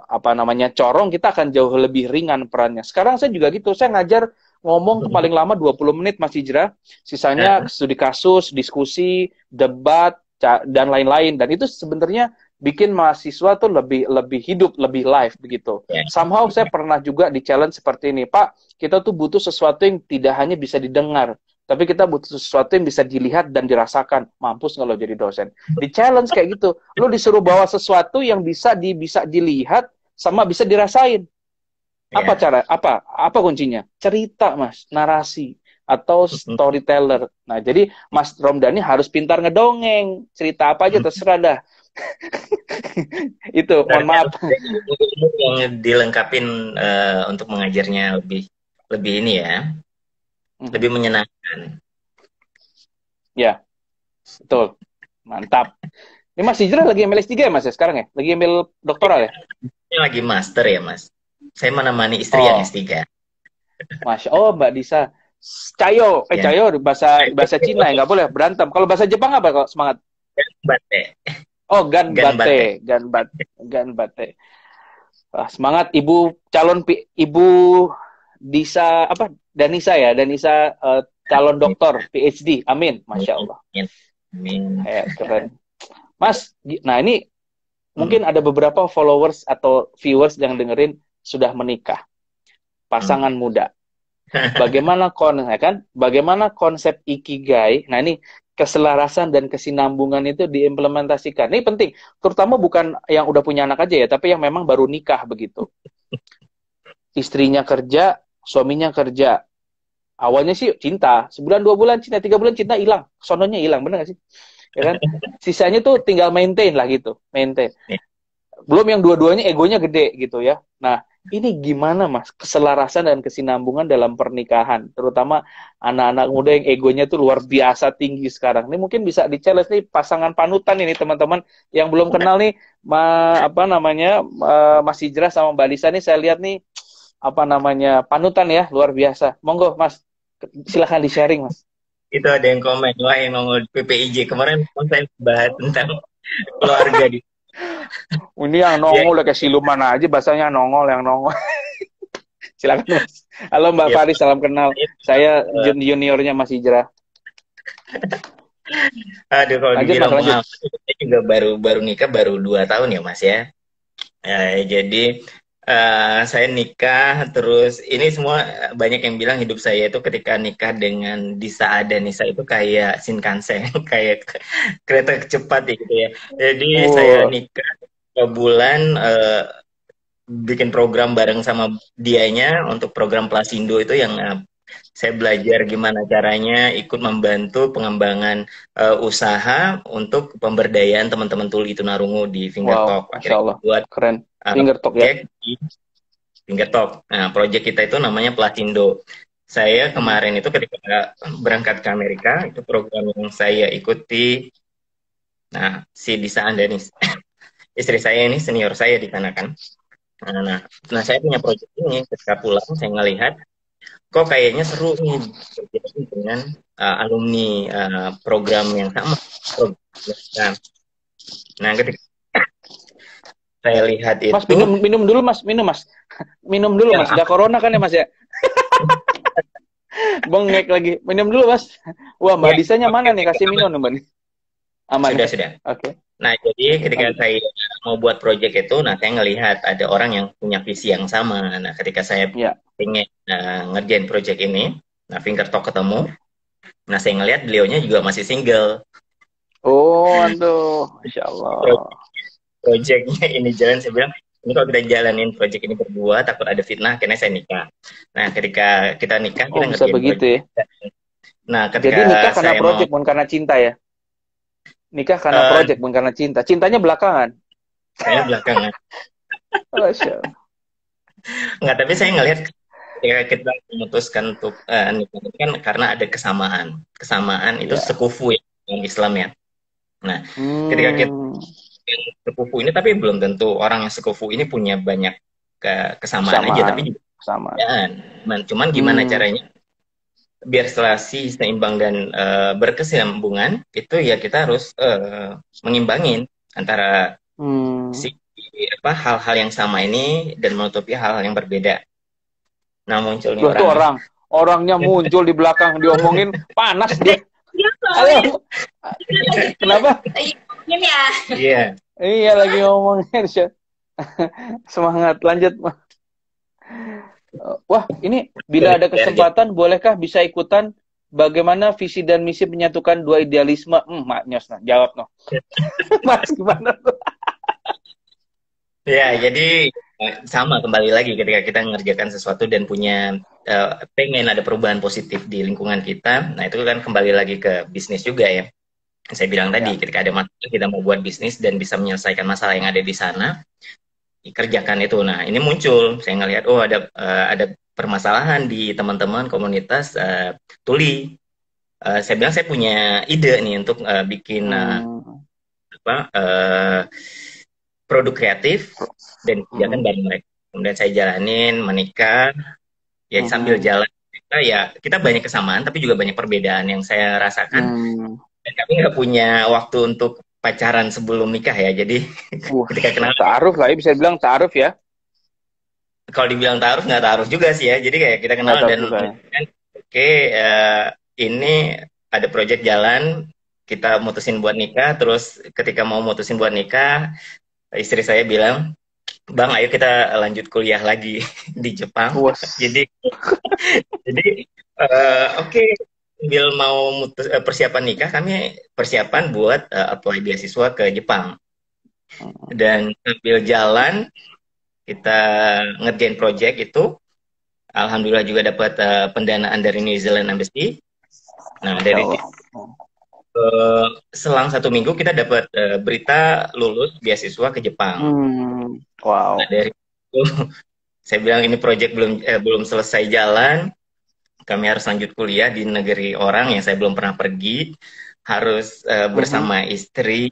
apa namanya corong, kita akan jauh lebih ringan perannya. Sekarang saya juga gitu. Saya ngajar ngomong paling lama 20 menit Mas Hijrah. Sisanya studi kasus, diskusi, debat, dan lain-lain. Dan itu sebenarnya bikin mahasiswa tuh lebih hidup, lebih live begitu. Somehow saya pernah juga di challenge seperti ini, Pak, kita tuh butuh sesuatu yang tidak hanya bisa didengar, tapi kita butuh sesuatu yang bisa dilihat dan dirasakan. Mampus nggak lo jadi dosen? Di challenge kayak gitu, lo disuruh bawa sesuatu yang bisa dilihat sama bisa dirasain. Apa cara? Apa kuncinya? Cerita, Mas, narasi atau storyteller. Nah, jadi Mas Romdani harus pintar ngedongeng. Cerita apa aja terserah dah. Itu, mohon maaf. Yang dilengkapin untuk mengajarnya lebih ini ya, lebih menyenangkan. Ya, betul. Mantap. Ini Mas Hijrah lagi ambil S3 ya Mas ya sekarang ya? Lagi ambil doktoral ya? Ini lagi master ya Mas. Saya menemani istri yang S3. Masya Allah, Mbak Disa. Cayo, Cayo bahasa Cina ya, nggak boleh berantem. Kalau bahasa Jepang apa kalau semangat? Ganbate. Oh, ganbate. Wah, semangat Ibu calon Ibu Disa apa? Danisa ya, Danisa calon doktor PhD. Amin, Masya Allah. Amin. Keren. Mas, nah ini mungkin ada beberapa followers atau viewers yang dengerin sudah menikah, pasangan muda. Bagaimana Bagaimana konsep ikigai? Nah ini keselarasan dan kesinambungan itu diimplementasikan. Ini penting, terutama bukan yang udah punya anak aja ya, tapi yang memang baru nikah begitu. Istrinya kerja, suaminya kerja. Awalnya sih cinta, sebulan 2 bulan cinta, 3 bulan cinta hilang, sononya hilang, bener gak sih? Ya kan? Sisanya tuh tinggal maintain lah gitu, maintain. Belum yang dua-duanya egonya gede gitu ya. Nah, ini gimana Mas keselarasan dan kesinambungan dalam pernikahan, terutama anak-anak muda yang egonya tuh luar biasa tinggi sekarang. Ini mungkin bisa di-challenge nih pasangan panutan ini teman-teman yang belum kenal nih Mas Hijrah sama Mbak Lisa nih, saya lihat nih panutan ya, luar biasa. Monggo Mas, silahkan di-sharing Mas. Itu ada yang komen, wah yang nongol PPIJ kemarin saya bahas tentang keluarga di. Ini yang nongol kayak siluman aja, bahasanya nongol yang nongol. Silakan Mas. Halo Mbak Faris, salam kenal. Saya juniornya Mas Hijrah. Aduh, kalau dibilang pengalaman, saya juga baru nikah baru 2 tahun ya Mas ya. Jadi saya nikah, terus ini semua banyak yang bilang hidup saya itu ketika nikah dengan Disa Ada Nisa itu kayak Shinkansen, kayak kereta cepat gitu ya. Jadi saya nikah 2 bulan, bikin program bareng sama dianya untuk program Plasindo itu yang saya belajar gimana caranya ikut membantu pengembangan usaha untuk pemberdayaan teman-teman tuli Tunarungu di Fingertalk. Akhirnya buat keren. Fingertalk ya. Fingertalk. Nah, proyek kita itu namanya Plasindo. Saya kemarin itu ketika berangkat ke Amerika, itu program yang saya ikuti. Nah, si Disa Andanis, istri saya ini senior saya di sana kan. Nah, saya punya proyek ini. Ketika pulang, saya ngelihat kok kayaknya seru nih dengan alumni program yang sama. Nah, ketika saya lihat itu, Mas minum dulu Mas, minum dulu Mas, udah corona kan ya Mas ya. Bengek lagi, minum dulu Mas. Wah Mbak Disanya mana nih, kasih minum Mbak. Aman. Sudah. Oke. Nah jadi ketika saya mau buat project itu, nah saya ngelihat ada orang yang punya visi yang sama. Nah ketika saya pengen ngerjain project ini, nah Fingertalk ketemu. Nah saya ngelihat beliaunya juga masih single. Oh, aduh, Masya Allah. Projectnya ini jalan, saya bilang, Ini kalau kita jalanin project ini berdua, takut ada fitnah, akhirnya saya nikah. Nah, ketika kita nikah, Oh, kita bisa ngerjain begitu project. ya. Nah, Jadi nikah ketika karena saya mau, project, bukan karena cinta ya. Nikah karena eh project, bukan karena cinta. Cintanya belakangan. saya belakangan. Masya Allah. Nggak, tapi saya ngelihat ketika kita memutuskan untuk nikah itu kan karena ada kesamaan. Kesamaan itu Ya. sekufu ya, dalam Islam ya. Nah, ketika kita Hmm, sekufu ini, tapi belum tentu orang yang sekufu ini punya banyak kesamaan aja, kesamaan. tapi juga Kesamaan. perbedaan. Cuman gimana Hmm, caranya biar relasi seimbang dan berkesinambungan, itu ya kita harus mengimbangin antara hmm. si hal-hal yang sama ini dan menutupi hal-hal yang berbeda. Nah, muncul nih Loh, tuh orang. orangnya muncul di belakang, diomongin, panas dia. Dia soalnya Ayo, kenapa? ingin ya. Iya. Iya, lagi ngomongin. Semangat, lanjut. Wah, ini bila ada kesempatan, bolehkah bisa ikutan bagaimana visi dan misi menyatukan dua idealisme? Mak Nyos, nah, jawab no. Mas, gimana tuh? Ya, jadi sama kembali lagi ketika kita mengerjakan sesuatu dan punya pengen ada perubahan positif di lingkungan kita. Nah, itu kan kembali lagi ke bisnis juga ya. Saya bilang tadi, Ya. ketika ada masalah kita mau buat bisnis dan bisa menyelesaikan masalah yang ada di sana, kerjakan itu. Nah, ini muncul, saya ngelihat, oh ada permasalahan di teman-teman komunitas tuli. Saya bilang saya punya ide nih untuk bikin produk kreatif dan kerjakan bareng mereka. Kemudian saya jalanin, menikah, ya sambil jalan kita banyak kesamaan tapi juga banyak perbedaan yang saya rasakan. Dan kami nggak punya waktu untuk pacaran sebelum nikah ya, jadi ketika kenal ta'aruf lah ya, bisa bilang ta'aruf ya. Kalau dibilang taruh nggak taruh juga sih ya, jadi kayak kita kenal dan oke, ini ada project jalan, kita mutusin buat nikah. Terus ketika mau mutusin buat nikah, istri saya bilang, Bang, ayo kita lanjut kuliah lagi di Jepang. Jadi oke, sambil mau persiapan nikah, kami persiapan buat apply beasiswa ke Jepang. Dan sambil jalan kita ngerjain project itu, alhamdulillah juga dapat pendanaan dari New Zealand Embassy. Nah, dari selang 1 minggu kita dapat berita lulus beasiswa ke Jepang. Wow. Nah, dari itu saya bilang ini project belum selesai jalan, kami harus lanjut kuliah di negeri orang yang saya belum pernah pergi, harus bersama istri.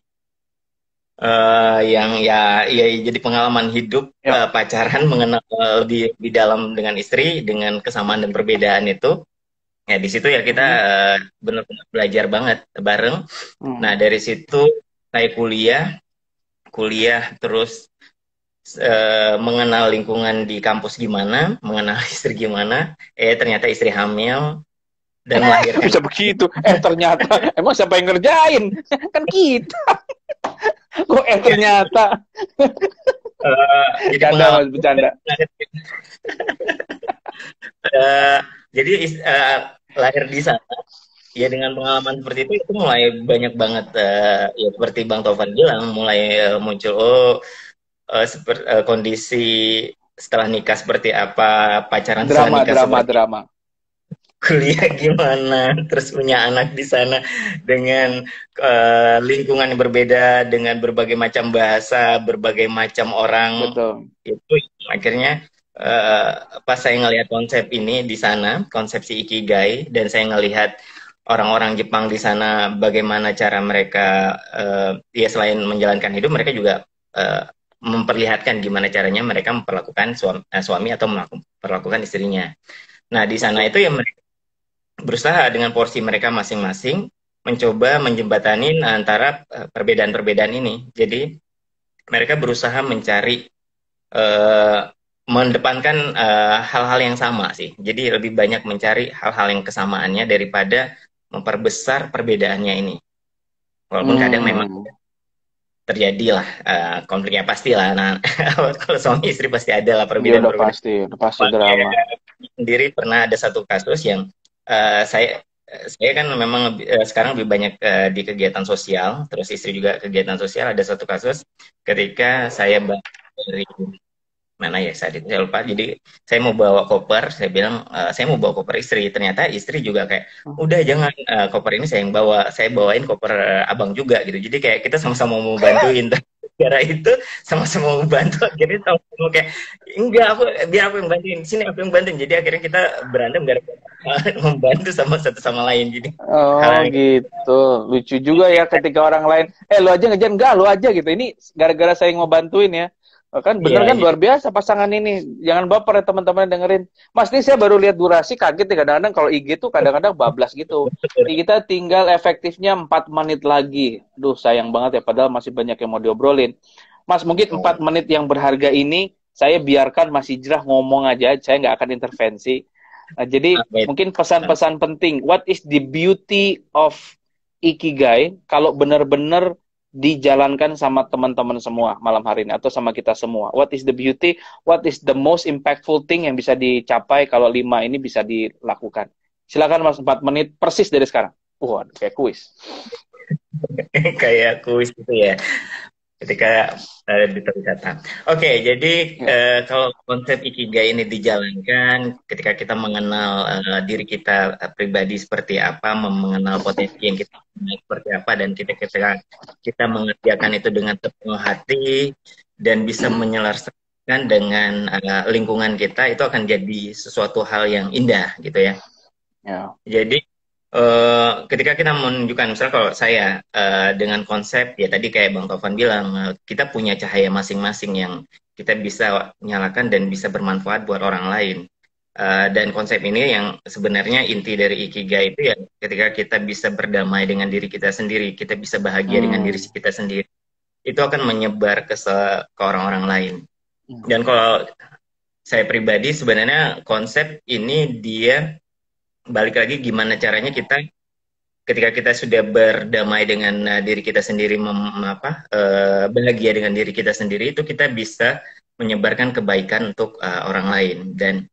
Yang ya jadi pengalaman hidup, pacaran, mengenal lebih dalam dengan istri, dengan kesamaan dan perbedaan itu ya, di situ ya kita benar-benar belajar banget bareng. Nah, dari situ saya kuliah terus mengenal lingkungan di kampus gimana, mengenal istri gimana, ternyata istri hamil dan melahirkan. Bisa begitu, ternyata emang siapa yang ngerjain? Kan kita. Kok ternyata jadi bercanda. Jadi lahir di sana ya, dengan pengalaman seperti itu mulai banyak banget ya seperti Bang Taufan bilang, mulai muncul kondisi setelah nikah seperti apa, pacaran setelah nikah drama. Kuliah gimana, terus punya anak di sana dengan lingkungan yang berbeda, dengan berbagai macam bahasa, berbagai macam orang. Betul. Itu akhirnya pas saya ngelihat konsep ini di sana, konsep si Ikigai, dan saya ngelihat orang-orang Jepang di sana, bagaimana cara mereka ya selain menjalankan hidup, mereka juga memperlihatkan gimana caranya mereka memperlakukan suami atau memperlakukan istrinya. Nah, di sana itu ya mereka berusaha dengan porsi mereka masing-masing mencoba menjembatanin antara perbedaan-perbedaan ini. Jadi mereka berusaha mencari mendepankan hal-hal yang sama sih. Jadi lebih banyak mencari hal-hal yang kesamaannya daripada memperbesar perbedaannya ini. Walaupun kadang memang terjadilah konfliknya, pastilah. Nah, kalau suami istri pasti ada lah perbedaan-perbedaan. Udah pasti drama. Sendiri pernah ada satu kasus yang saya kan memang sekarang lebih banyak di kegiatan sosial, terus istri juga kegiatan sosial. Ada satu kasus ketika saya dari mana ya saat itu saya lupa. Jadi saya mau bawa koper, saya bilang saya mau bawa koper istri. Ternyata istri juga kayak udah jangan, koper ini saya yang bawa, saya bawain koper abang juga gitu. Jadi kayak kita sama-sama mau bantuin. Gara itu sama-sama mau bantu, akhirnya sama-sama kayak enggak, aku biar aku yang bantuin, sini aku yang bantuin. Jadi akhirnya kita berantem gara-gara membantu sama satu sama lain. Jadi Oh hal yang gitu, lucu juga ya ketika orang lain, lu aja ngejar, enggak lu aja gitu. Ini gara-gara saya mau bantuin ya. Kan bener iya kan, jadi luar biasa pasangan ini. Jangan baper ya teman-teman yang dengerin. Mas, ini saya baru lihat durasi, kaget ya, kadang-kadang kalau IG tuh kadang-kadang bablas gitu. Kita tinggal efektifnya 4 menit lagi. Duh, sayang banget ya, padahal masih banyak yang mau diobrolin. Mas, mungkin 4 menit yang berharga ini saya biarkan Mas Hijrah ngomong aja, saya nggak akan intervensi. Nah, jadi apa itu. mungkin pesan-pesan penting. What is the beauty of Ikigai kalau benar-benar dijalankan sama teman-teman semua malam hari ini atau sama kita semua? What is the beauty? What is the most impactful thing yang bisa dicapai kalau 5 ini bisa dilakukan? Silakan Mas, 4 menit persis dari sekarang. Wah, kayak kuis. Kayak kuis gitu ya ketika di kata. Oke, jadi kalau konsep ikigai ini dijalankan ketika kita mengenal diri kita pribadi seperti apa, mengenal potensi yang kita punya seperti apa, dan ketika kita mengerjakan itu dengan sepenuh hati dan bisa menyelaraskan dengan lingkungan kita, itu akan jadi sesuatu hal yang indah gitu ya. Ya. Jadi ketika kita menunjukkan, misalnya kalau saya dengan konsep ya tadi kayak Bang Taufan bilang, kita punya cahaya masing-masing yang kita bisa nyalakan dan bisa bermanfaat buat orang lain. Dan konsep ini yang sebenarnya inti dari Ikigai itu ya ketika kita bisa berdamai dengan diri kita sendiri, kita bisa bahagia dengan diri kita sendiri, itu akan menyebar ke orang-orang lain. Dan kalau saya pribadi sebenarnya konsep ini dia balik lagi gimana caranya kita ketika kita sudah berdamai dengan diri kita sendiri, bahagia dengan diri kita sendiri, itu kita bisa menyebarkan kebaikan untuk orang lain. Dan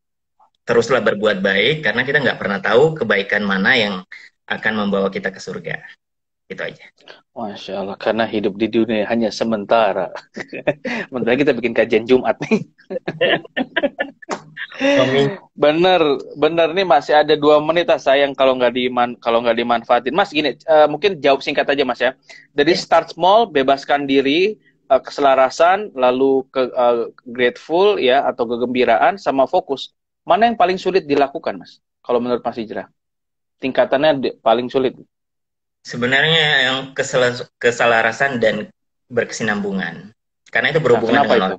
teruslah berbuat baik karena kita nggak pernah tahu kebaikan mana yang akan membawa kita ke surga. Itu aja. Masya Allah, karena hidup di dunia hanya sementara. Bentar kita bikin kajian Jumat nih. Bener nih, masih ada 2 menit. Sayang kalau nggak dimanfaatin. Mas, gini, mungkin jawab singkat aja Mas ya. Dari start small, bebaskan diri, keselarasan, lalu grateful ya atau kegembiraan sama fokus. Mana yang paling sulit dilakukan Mas? Kalau menurut Mas Hijrah, tingkatannya paling sulit. Sebenarnya yang keselarasan dan berkesinambungan. Karena itu berhubungan dengan orang.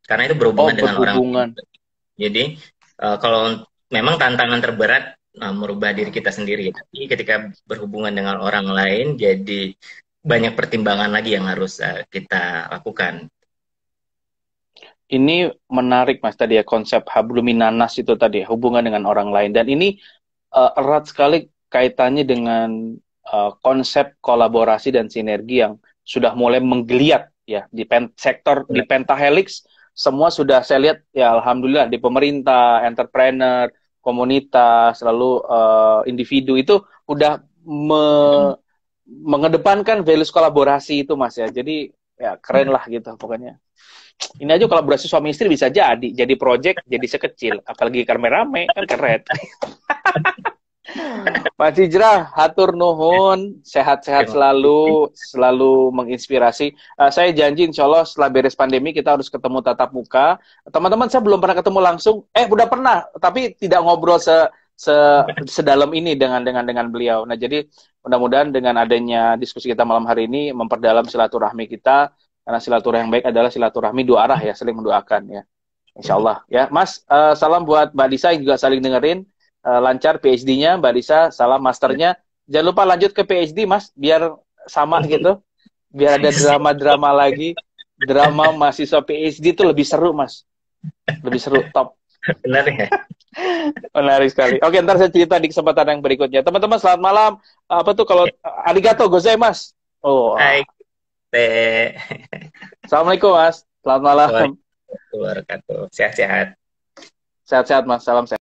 Karena itu berhubungan dengan orang. Jadi kalau memang tantangan terberat merubah diri kita sendiri, tapi ketika berhubungan dengan orang lain, jadi banyak pertimbangan lagi yang harus kita lakukan. Ini menarik Mas tadi ya, konsep habluminanas itu tadi, hubungan dengan orang lain. Dan ini erat sekali kaitannya dengan konsep kolaborasi dan sinergi yang sudah mulai menggeliat ya di sektor di pentahelix. Semua sudah saya lihat ya, alhamdulillah di pemerintah, entrepreneur, komunitas, lalu individu itu udah mengedepankan values kolaborasi itu Mas ya. Jadi ya keren lah gitu pokoknya. Ini aja kolaborasi suami istri bisa jadi project, jadi sekecil, apalagi rame-rame kan keren. Mas Hijrah, hatur nuhun, sehat-sehat selalu menginspirasi. Saya janji insya Allah setelah beres pandemi kita harus ketemu tatap muka. Teman-teman, saya belum pernah ketemu langsung. Udah pernah, tapi tidak ngobrol sedalam ini dengan beliau. Nah, jadi mudah-mudahan dengan adanya diskusi kita malam hari ini memperdalam silaturahmi kita, karena silaturahmi yang baik adalah silaturahmi 2 arah ya, saling mendoakan ya. Insya Allah ya, Mas. Salam buat Mbak Lisa yang juga saling dengerin. Lancar PhD-nya Mbak Lisa, salam masternya. Jangan lupa lanjut ke PhD Mas, biar sama gitu, biar ada drama-drama lagi. Drama mahasiswa PhD itu lebih seru Mas, lebih seru, top. Benar ya. Menarik sekali. Oke, ntar saya cerita di kesempatan yang berikutnya. Teman-teman selamat malam. Apa tuh kalau arigato gozaimasu. Hai. Assalamualaikum Mas, selamat malam. Wabarakatuh. Sehat-sehat. Sehat-sehat Mas, salam sehat.